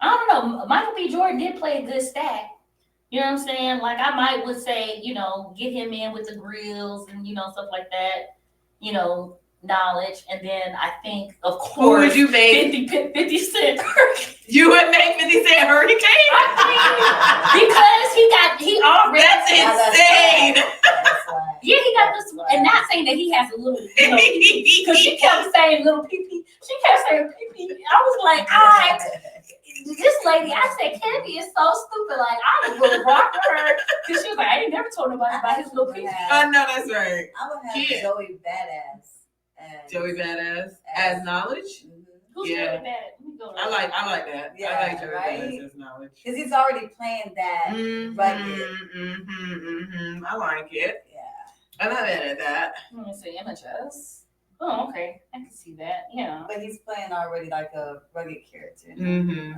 Speaker 4: don't know. Michael B. Jordan did play a good stack. You know what I'm saying? Like, I would say, get him in with the grills and, stuff like that, knowledge. And then I think, of course,
Speaker 5: who would you make?
Speaker 4: 50 Cent Hurricane.
Speaker 5: You would make 50 Cent Hurricane?
Speaker 4: Because he already.
Speaker 5: That's insane.
Speaker 4: Yeah, he got this, and not saying that he has a little, because she kept saying little pee-pee. She kept saying pee-pee. I was like, this lady, I said, Candy is so stupid. Like, I would rock her, because she was like, I ain't never told nobody about his little pee-pee.
Speaker 5: I know, that's right.
Speaker 3: I would have Joey Badass.
Speaker 5: Joey Badass as knowledge?
Speaker 4: Who's Joey Badass?
Speaker 5: I like that.
Speaker 3: Yeah,
Speaker 5: I like Joey Badass as knowledge.
Speaker 3: Because he's already playing that rugged.
Speaker 5: I like it.
Speaker 3: Yeah.
Speaker 5: I'm not mad at that.
Speaker 4: Let me see images. Oh, okay. I can see that. Yeah.
Speaker 3: But he's playing already like a rugged character.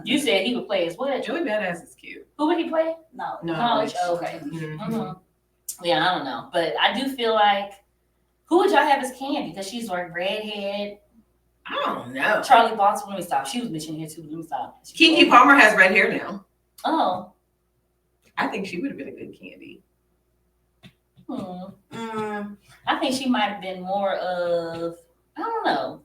Speaker 4: You said he would play as what?
Speaker 5: Joey Badass is cute.
Speaker 4: Who would he play?
Speaker 3: Knowledge.
Speaker 4: Oh, okay. Yeah, I don't know. But I do feel like, who would y'all have as Candy? Because she's like redhead.
Speaker 5: I don't know.
Speaker 4: Charlie Boston. Let me stop. She was mentioned here too. Let me stop.
Speaker 5: Keke Palmer has red hair now.
Speaker 4: Oh.
Speaker 5: I think she would have been a good Candy.
Speaker 4: I think she might have been more of, I don't know.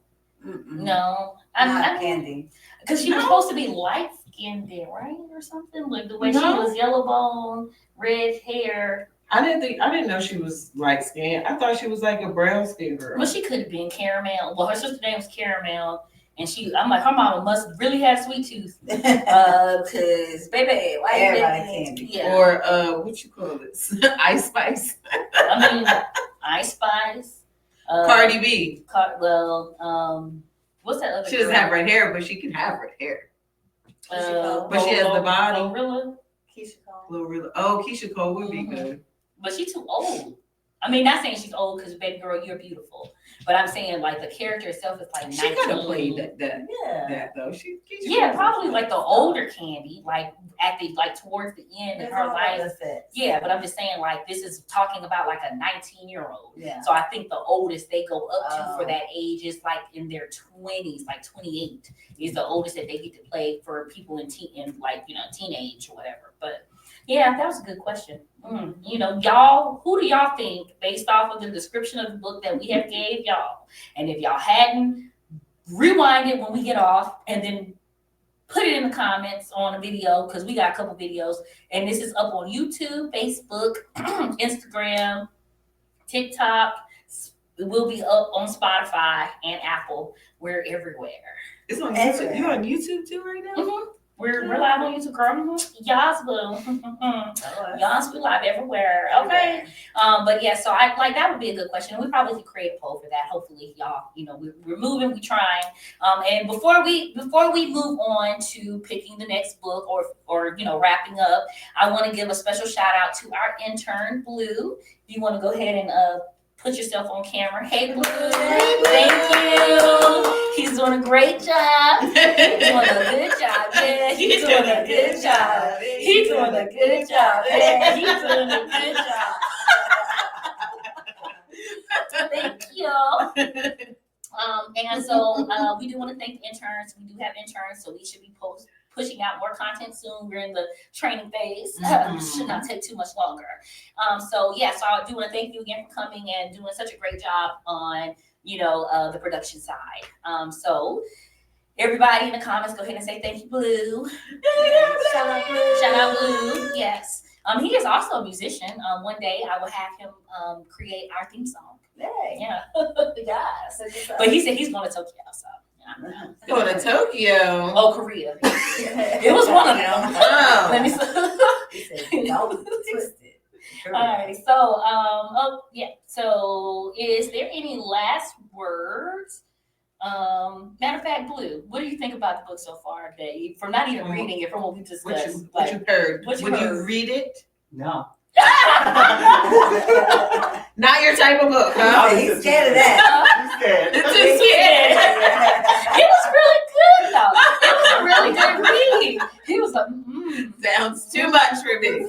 Speaker 4: No.
Speaker 3: Not Candy.
Speaker 4: Because she was supposed to be light-skinned there, right? Or something. Like the way she was yellow bone, red hair.
Speaker 5: I didn't know she was light skinned. I thought she was like a brown skin girl.
Speaker 4: Well, she could have been Caramel. Well, her sister's name was Caramel, And I'm like, her mama must really have sweet tooth. Cause baby, why
Speaker 3: everybody candy?
Speaker 5: Yeah. Or what you call this? Ice Spice.
Speaker 4: I mean, Ice Spice.
Speaker 5: Cardi B.
Speaker 4: What's that other?
Speaker 5: She doesn't have red hair, but she can have red hair. But she has the body.
Speaker 4: Glorilla.
Speaker 3: Keisha Cole.
Speaker 5: Glorilla. Oh, Keisha Cole would be good.
Speaker 4: But she's too old. I mean, not saying she's old because, baby girl, you're beautiful. But I'm saying, like, the character itself is like 19.
Speaker 5: She could have played that though.
Speaker 4: Probably like the older Candy, like at the towards the end of her life. Yeah, but I'm just saying, like, this is talking about like a 19-year-old.
Speaker 3: Yeah.
Speaker 4: So I think the oldest they go up to for that age is like in their 20s, like 28 is the oldest that they get to play for people in teenage or whatever. But yeah, that was a good question. Y'all, who do y'all think, based off of the description of the book that we have gave y'all, and if y'all hadn't, rewind it when we get off, and then put it in the comments on a video, because we got a couple videos, and this is up on YouTube, Facebook, Instagram, TikTok. It will be up on Spotify and Apple. We're everywhere.
Speaker 5: It's on YouTube. You're on YouTube too right now?
Speaker 4: Mm-hmm. We're live on YouTube, girl. Y'all be live everywhere. Okay. But yeah, so I like that would be a good question. We probably could create a poll for that. Hopefully, y'all, we're moving, we're trying. And before we move on to picking the next book or wrapping up, I want to give a special shout out to our intern, Blue. If you want to go ahead and put yourself on camera. Hey, Blue. Thank you. He's doing a great job. He's doing a good job. Yeah, he's doing a good job. He's doing a good job. Yeah, he's doing a good job. Thank you. And so we do want to thank the interns. We do have interns, so we should be pushing out more content soon. We're in the training phase. Should not take too much longer. So I do want to thank you again for coming and doing such a great job on, the production side. So everybody in the comments, go ahead and say thank you, Blue. Shout out Blue. Shout out Blue. Yes. He is also a musician. One day I will have him create our theme song. Yeah. Yes. But he said he's going to Tokyo, so.
Speaker 5: Going to Tokyo.
Speaker 4: Oh, Korea. It was one of them.
Speaker 5: Oh.
Speaker 4: Let me see.
Speaker 3: Don't twist it.
Speaker 4: All right. So, So, is there any last words? Matter of fact, Blue, what do you think about the book so far? From not even reading it, from what we discussed.
Speaker 5: What you heard? Would you read it?
Speaker 6: No.
Speaker 5: Not your type of book, huh?
Speaker 3: Oh, he's scared of that.
Speaker 6: He's scared.
Speaker 5: Too scared.
Speaker 4: It was really good, though. It was a really good read. He was like,
Speaker 5: Sounds too much for me.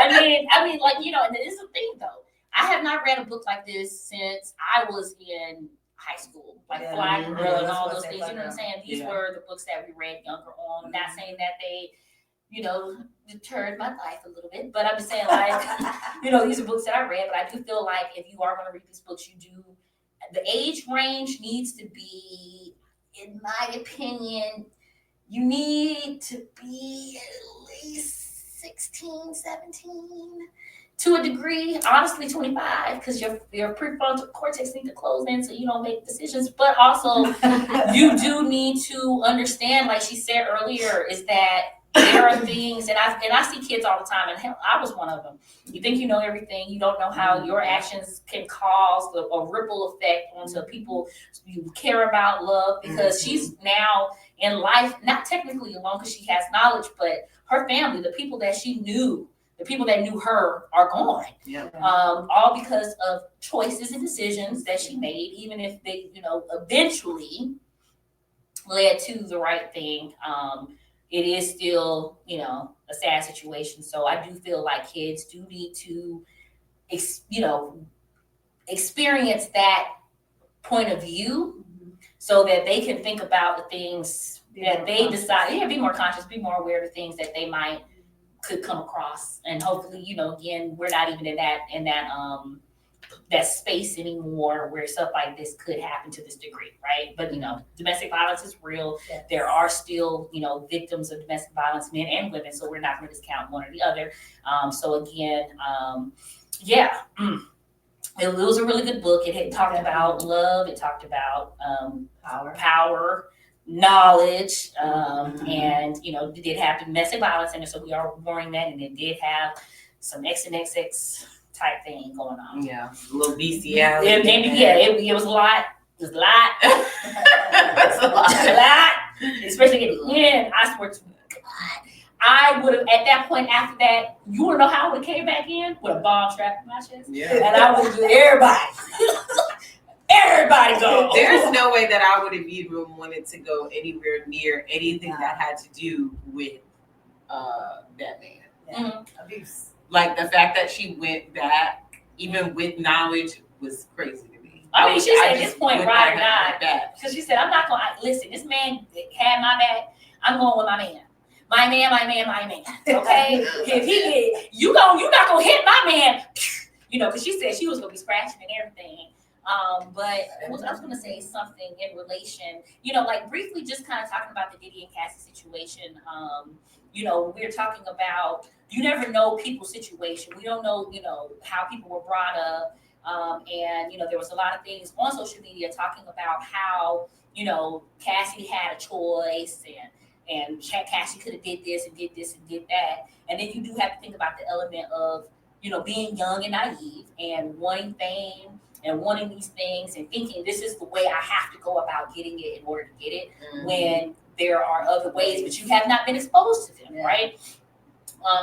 Speaker 4: I mean, like, and this is the thing, though. I have not read a book like this since I was in high school, like Black Girl and all those things. You know what I'm saying? These were the books that we read younger on. I'm not saying that they, deterred my life a little bit, but I'm just saying, like, these are books that I read, but I do feel like if you are going to read these books, the age range needs to be, in my opinion, you need to be at least 16, 17 to a degree, honestly 25, because your prefrontal cortex needs to close in so you don't make decisions. But also, you do need to understand, like she said earlier, is that there are things, and I see kids all the time, and hell, I was one of them. You think you know everything. You don't know how your actions can cause a ripple effect onto people you care about, love, because she's now in life, not technically alone because she has knowledge, but her family, the people that she knew, the people that knew her are gone. Yeah. All because of choices and decisions that she made, even if they, eventually led to the right thing. It is still, a sad situation. So I do feel like kids do need to, experience that point of view so that they can think about the things that they decide. Yeah, be more conscious, be more aware of the things that they could come across. And hopefully, again, we're not even in that space anymore where stuff like this could happen to this degree, right? But domestic violence is real. Yes. There are still victims of domestic violence, men and women, so we're not going to discount one or the other. So again, It was a really good book. It had talked about love. It talked about power, knowledge, and it did have domestic violence in it. So we are warning that, and it did have some XNXX type thing going on.
Speaker 5: Yeah, a little bestiality.
Speaker 4: It was a lot. It was a lot. It's a lot. Especially at the end. I swear to God, I would have, at that point after that, you want to know how I would have came back in? With a bomb strapped to my chest.
Speaker 5: Yeah.
Speaker 4: And I would have do everybody go.
Speaker 5: There's no way that I would have even wanted to go anywhere near anything that had to do with that man.
Speaker 3: Abuse.
Speaker 5: Like the fact that she went back, even with knowledge, was crazy to me.
Speaker 4: I mean, she said at this point, right now,
Speaker 5: back.
Speaker 4: because she said, I'm not going to, listen, this man had my back. I'm going with my man. My man. Okay? If he did, you're not going to hit my man. Because she said she was going to be scratching and everything. But I was going to say something in relation, like briefly just kind of talking about the Diddy and Cassie situation. We're talking about, you never know people's situation. We don't know, how people were brought up. And there was a lot of things on social media talking about how, Cassie had a choice and Cassie could have did this and did this and did that. And then you do have to think about the element of, being young and naive and wanting fame and wanting these things and thinking this is the way I have to go about getting it in order to get it, when there are other ways, but you have not been exposed to them, right?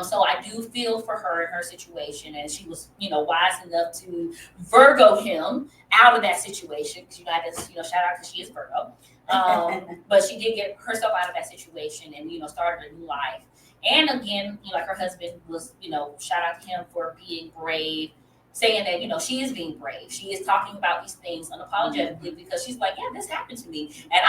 Speaker 4: So I do feel for her in her situation, and she was, wise enough to Virgo him out of that situation. Because I just, shout out because she is Virgo. But she did get herself out of that situation and, started a new life. And again, like her husband was, shout out to him for being brave, saying that, she is being brave. She is talking about these things unapologetically because she's like, yeah, this happened to me. And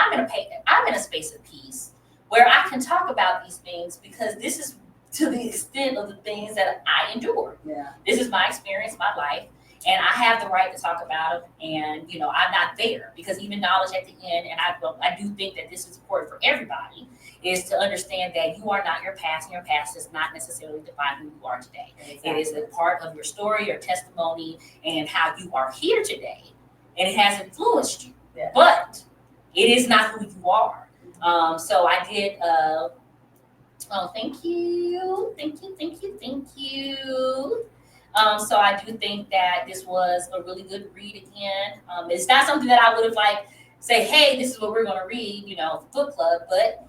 Speaker 4: I'm in a space of peace where I can talk about these things because this is to the extent of the things that I endure. Yeah. This is my experience, my life, and I have the right to talk about it. And, I'm not there because even knowledge at the end, and I do think that this is important for everybody, is to understand that you are not your past, and your past does not necessarily define who you are today. Exactly. It is a part of your story, your testimony, and how you are here today. And it has influenced you, but it is not who you are. So I did, thank you. So I do think that this was a really good read again. It's not something that I would have say, hey, this is what we're going to read, book club, but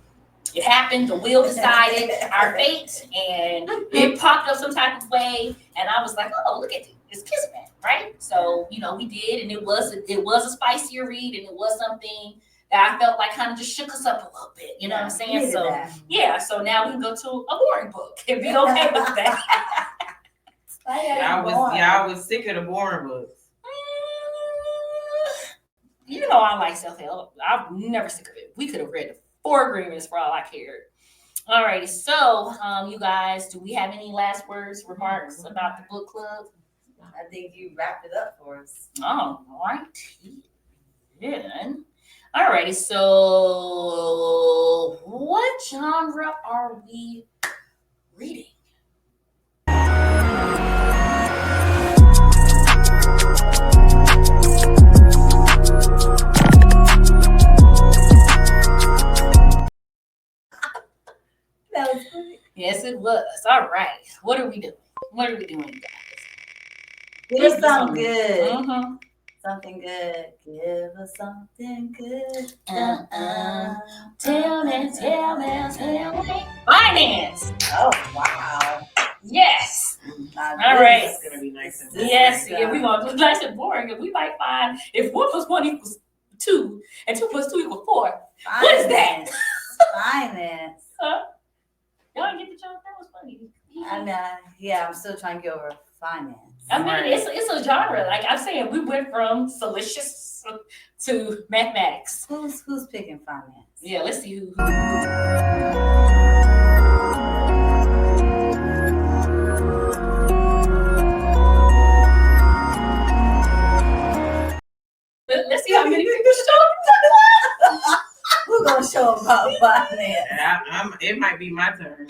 Speaker 4: it happened. The wheel decided our fate, and it popped up some type of way, and I was like, oh, look at this kismet, right? So we did, and it was a spicier read, and it was something that I felt like kind of just shook us up a little bit. You know what I'm saying? So so now we can go to a boring book and be okay with that.
Speaker 5: I was sick of the boring books.
Speaker 4: I like self-help. I'm never sick of it. We could have read the 4 Agreements for all I cared. Alrighty, so you guys, do we have any last words, remarks about the book club?
Speaker 3: I think you wrapped it up for us.
Speaker 4: All right. Then. Alrighty, so what genre are we reading?
Speaker 3: That was great.
Speaker 4: Yes, it was. All right. What are we doing? You guys?
Speaker 3: Give us something good. Something good. Give us something good.
Speaker 4: Tell me. Finance.
Speaker 3: Oh, wow.
Speaker 4: Yes.
Speaker 3: All
Speaker 4: right.
Speaker 5: It's going to be nice and
Speaker 4: Yes. Yeah, we want to be nice and boring. And we might find if 1 + 1 equals 2 and 2 + 2 equals 4.
Speaker 3: Finance.
Speaker 4: What is that?
Speaker 3: Finance.
Speaker 4: Y'all didn't get the joke? That was funny.
Speaker 3: I'm still trying to get over finance.
Speaker 4: I mean, it's a genre. Like I'm saying, we went from salacious to mathematics.
Speaker 3: Who's picking finance?
Speaker 4: Yeah, let's see who. Let's see how many people show up.
Speaker 3: Who's gonna show about finance.
Speaker 5: It might be my turn.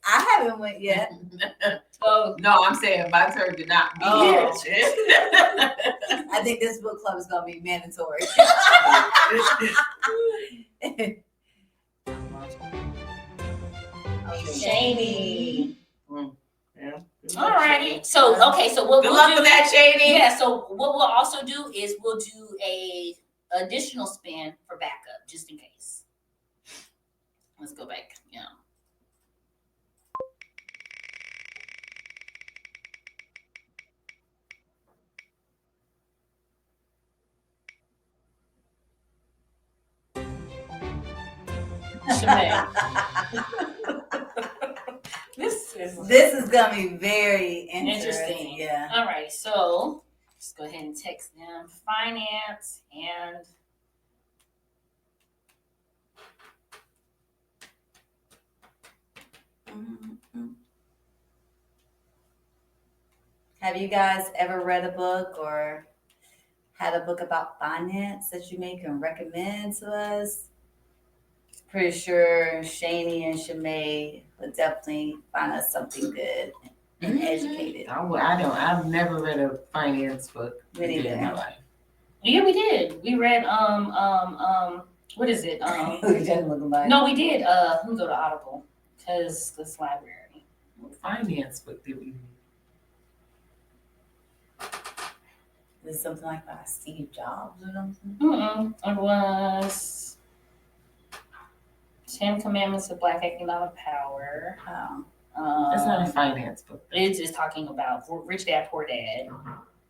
Speaker 3: I haven't went yet.
Speaker 4: Oh,
Speaker 5: No, I'm saying my turn to not be here.
Speaker 3: I think this book club is going to be mandatory.
Speaker 4: Shady.
Speaker 5: Yeah.
Speaker 4: Alrighty. So okay. So what
Speaker 5: Good
Speaker 4: we'll
Speaker 5: luck
Speaker 4: do?
Speaker 5: with that, Shady.
Speaker 4: Yeah. So what we'll also do is we'll do a additional spin for backup, just in case. Let's go back. Yeah.
Speaker 3: This is gonna be very interesting. Yeah.
Speaker 4: All right, so just go ahead and text them finance and
Speaker 3: Have you guys ever read a book or had a book about finance that you may can recommend to us? Pretty sure Shani and Shemay would definitely find us something good and educated.
Speaker 5: I've never read a finance book in my life.
Speaker 4: Yeah, we did. We read what is it? No, we did. Let me go to Audible because this library.
Speaker 5: What finance book did we read?
Speaker 3: Is it something like by Steve Jobs or something?
Speaker 4: It was 10 Commandments of Black Economic Power.
Speaker 5: That's not a finance book.
Speaker 4: It's just talking about Rich Dad, Poor Dad.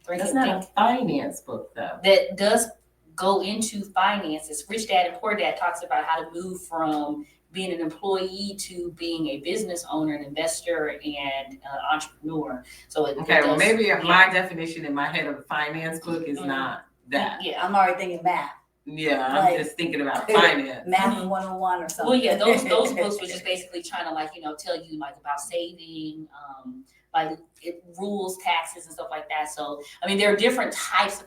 Speaker 5: That's not a finance book, though.
Speaker 4: That does go into finances. Rich Dad and Poor Dad talks about how to move from being an employee to being a business owner, an investor, and entrepreneur. So
Speaker 5: well, maybe my definition in my head of a finance book is not that.
Speaker 4: Yeah,
Speaker 3: I'm already thinking math.
Speaker 5: Yeah, I'm just thinking about finance.
Speaker 3: Math 101 or something.
Speaker 4: Well, yeah, those books were just basically trying to tell you about saving, rules, taxes, and stuff like that. So I mean, there are different types of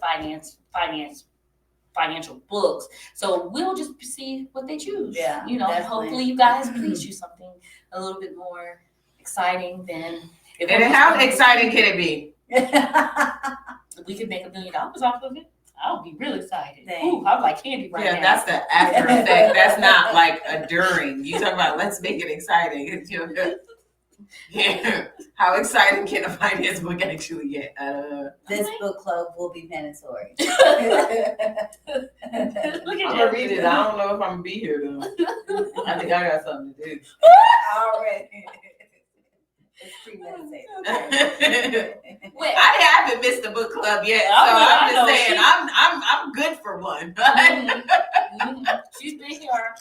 Speaker 4: financial books. So we'll just see what they choose.
Speaker 3: Yeah,
Speaker 4: and hopefully you guys please choose something a little bit more exciting than.
Speaker 5: And how exciting can it be?
Speaker 4: We could make $1 million off of it. I'll be real excited.
Speaker 3: Thanks.
Speaker 4: Ooh, I'm like candy right now.
Speaker 5: Yeah, that's the after effect. That's not like a during. You talk about let's make it exciting. Yeah. How exciting can a finance book actually get?
Speaker 3: This book club will be mandatory.
Speaker 4: Look at
Speaker 5: I'm gonna read it. I don't know if I'm gonna be here though. I think I got something to do.
Speaker 3: Already. It's premeditated.
Speaker 5: I haven't missed a book club yet, so I'm just saying I'm good for one.
Speaker 4: She's been here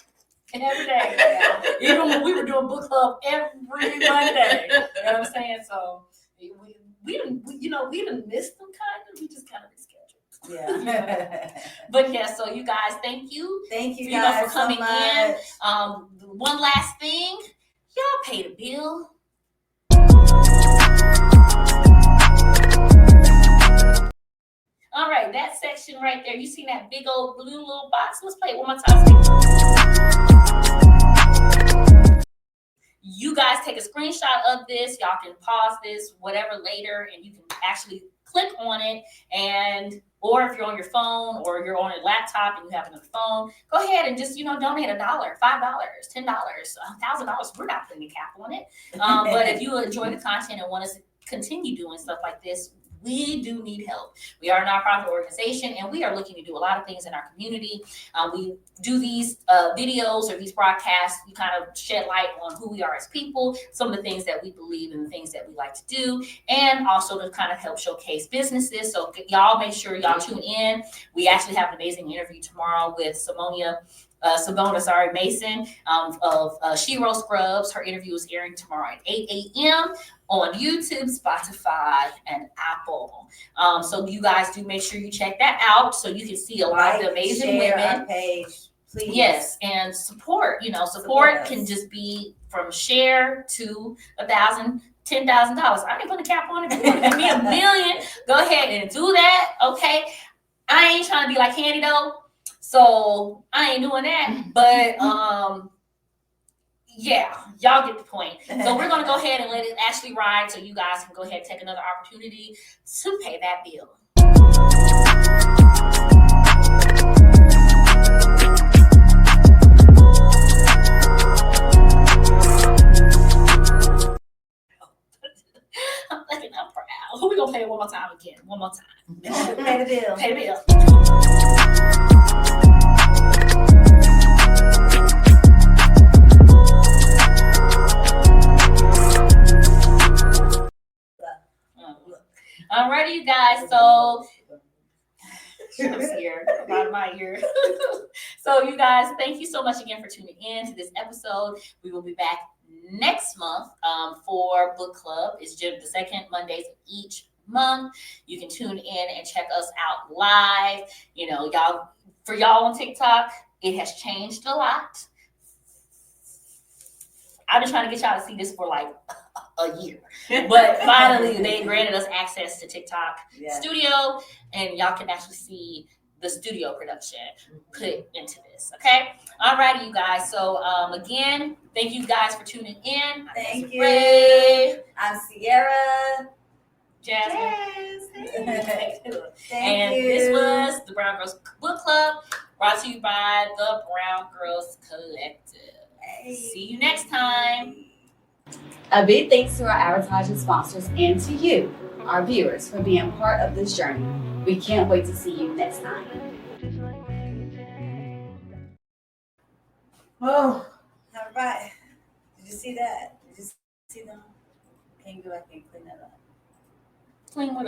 Speaker 4: every day. Even when we were doing book club every Monday. You know what I'm saying? So we didn't miss them kind of. We just kind of rescheduled.
Speaker 3: Yeah.
Speaker 4: But yeah, so you guys, thank you.
Speaker 3: Thank you guys
Speaker 4: for coming
Speaker 3: so much.
Speaker 4: in. One last thing, y'all paid a bill. All right, that section right there. You see that big old blue little box? Let's play it one more time. You guys take a screenshot of this. Y'all can pause this, whatever, later, and you can actually click on it. Or if you're on your phone or you're on a laptop and you have another phone, go ahead and just, donate $1, $5, $10, $1,000. We're not putting a cap on it. But if you enjoy the content and want us to continue doing stuff like this, we do need help. We are a nonprofit organization, and we are looking to do a lot of things in our community. We do these videos or these broadcasts. We kind of shed light on who we are as people, some of the things that we believe and the things that we like to do, and also to kind of help showcase businesses. So y'all make sure y'all tune in. We actually have an amazing interview tomorrow with Simona Mason of Shiro Scrubs. Her interview is airing tomorrow at 8 a.m. on YouTube, Spotify, and Apple. So you guys do make sure you check that out so you can see a lot of the amazing women.
Speaker 3: Our page, please.
Speaker 4: Yes, and support. Support can just be from share to $1,000, $10,000. I ain't putting a cap on it. If you want to give me $1 million, go ahead and do that. Okay, I ain't trying to be like Candy though. So I ain't doing that. But yeah, y'all get the point. So we're gonna go ahead and let it actually ride, so you guys can go ahead and take another opportunity to pay that bill. I'm thinking I'm proud. Who we gonna pay one more time again? One more time.
Speaker 3: Pay the bill.
Speaker 4: Pay the bill. Alrighty, you guys. So I'm scared out of my ear. So you guys, thank you so much again for tuning in to this episode. We will be back next month for book club. It's just the second Mondays of each month. You can tune in and check us out live. You know, y'all on TikTok, it has changed a lot. I've been trying to get y'all to see this for like a year, but finally they granted us access to TikTok Studio, and y'all can actually see the studio production put into this. Okay, alrighty, you guys. So again, thank you guys for tuning in.
Speaker 3: Thank you.
Speaker 4: Ray.
Speaker 3: I'm Sierra.
Speaker 4: Jasmine.
Speaker 3: Thank you.
Speaker 4: This was the Brown Girls Book Club, brought to you by the Brown Girls Collective. See you next time.
Speaker 3: A big thanks to our advertising sponsors and to you, our viewers, for being part of this journey. We can't wait to see you next time. Oh, all right. Did you see that? Did you see them? Can you go back and clean that up?
Speaker 4: Clean what up?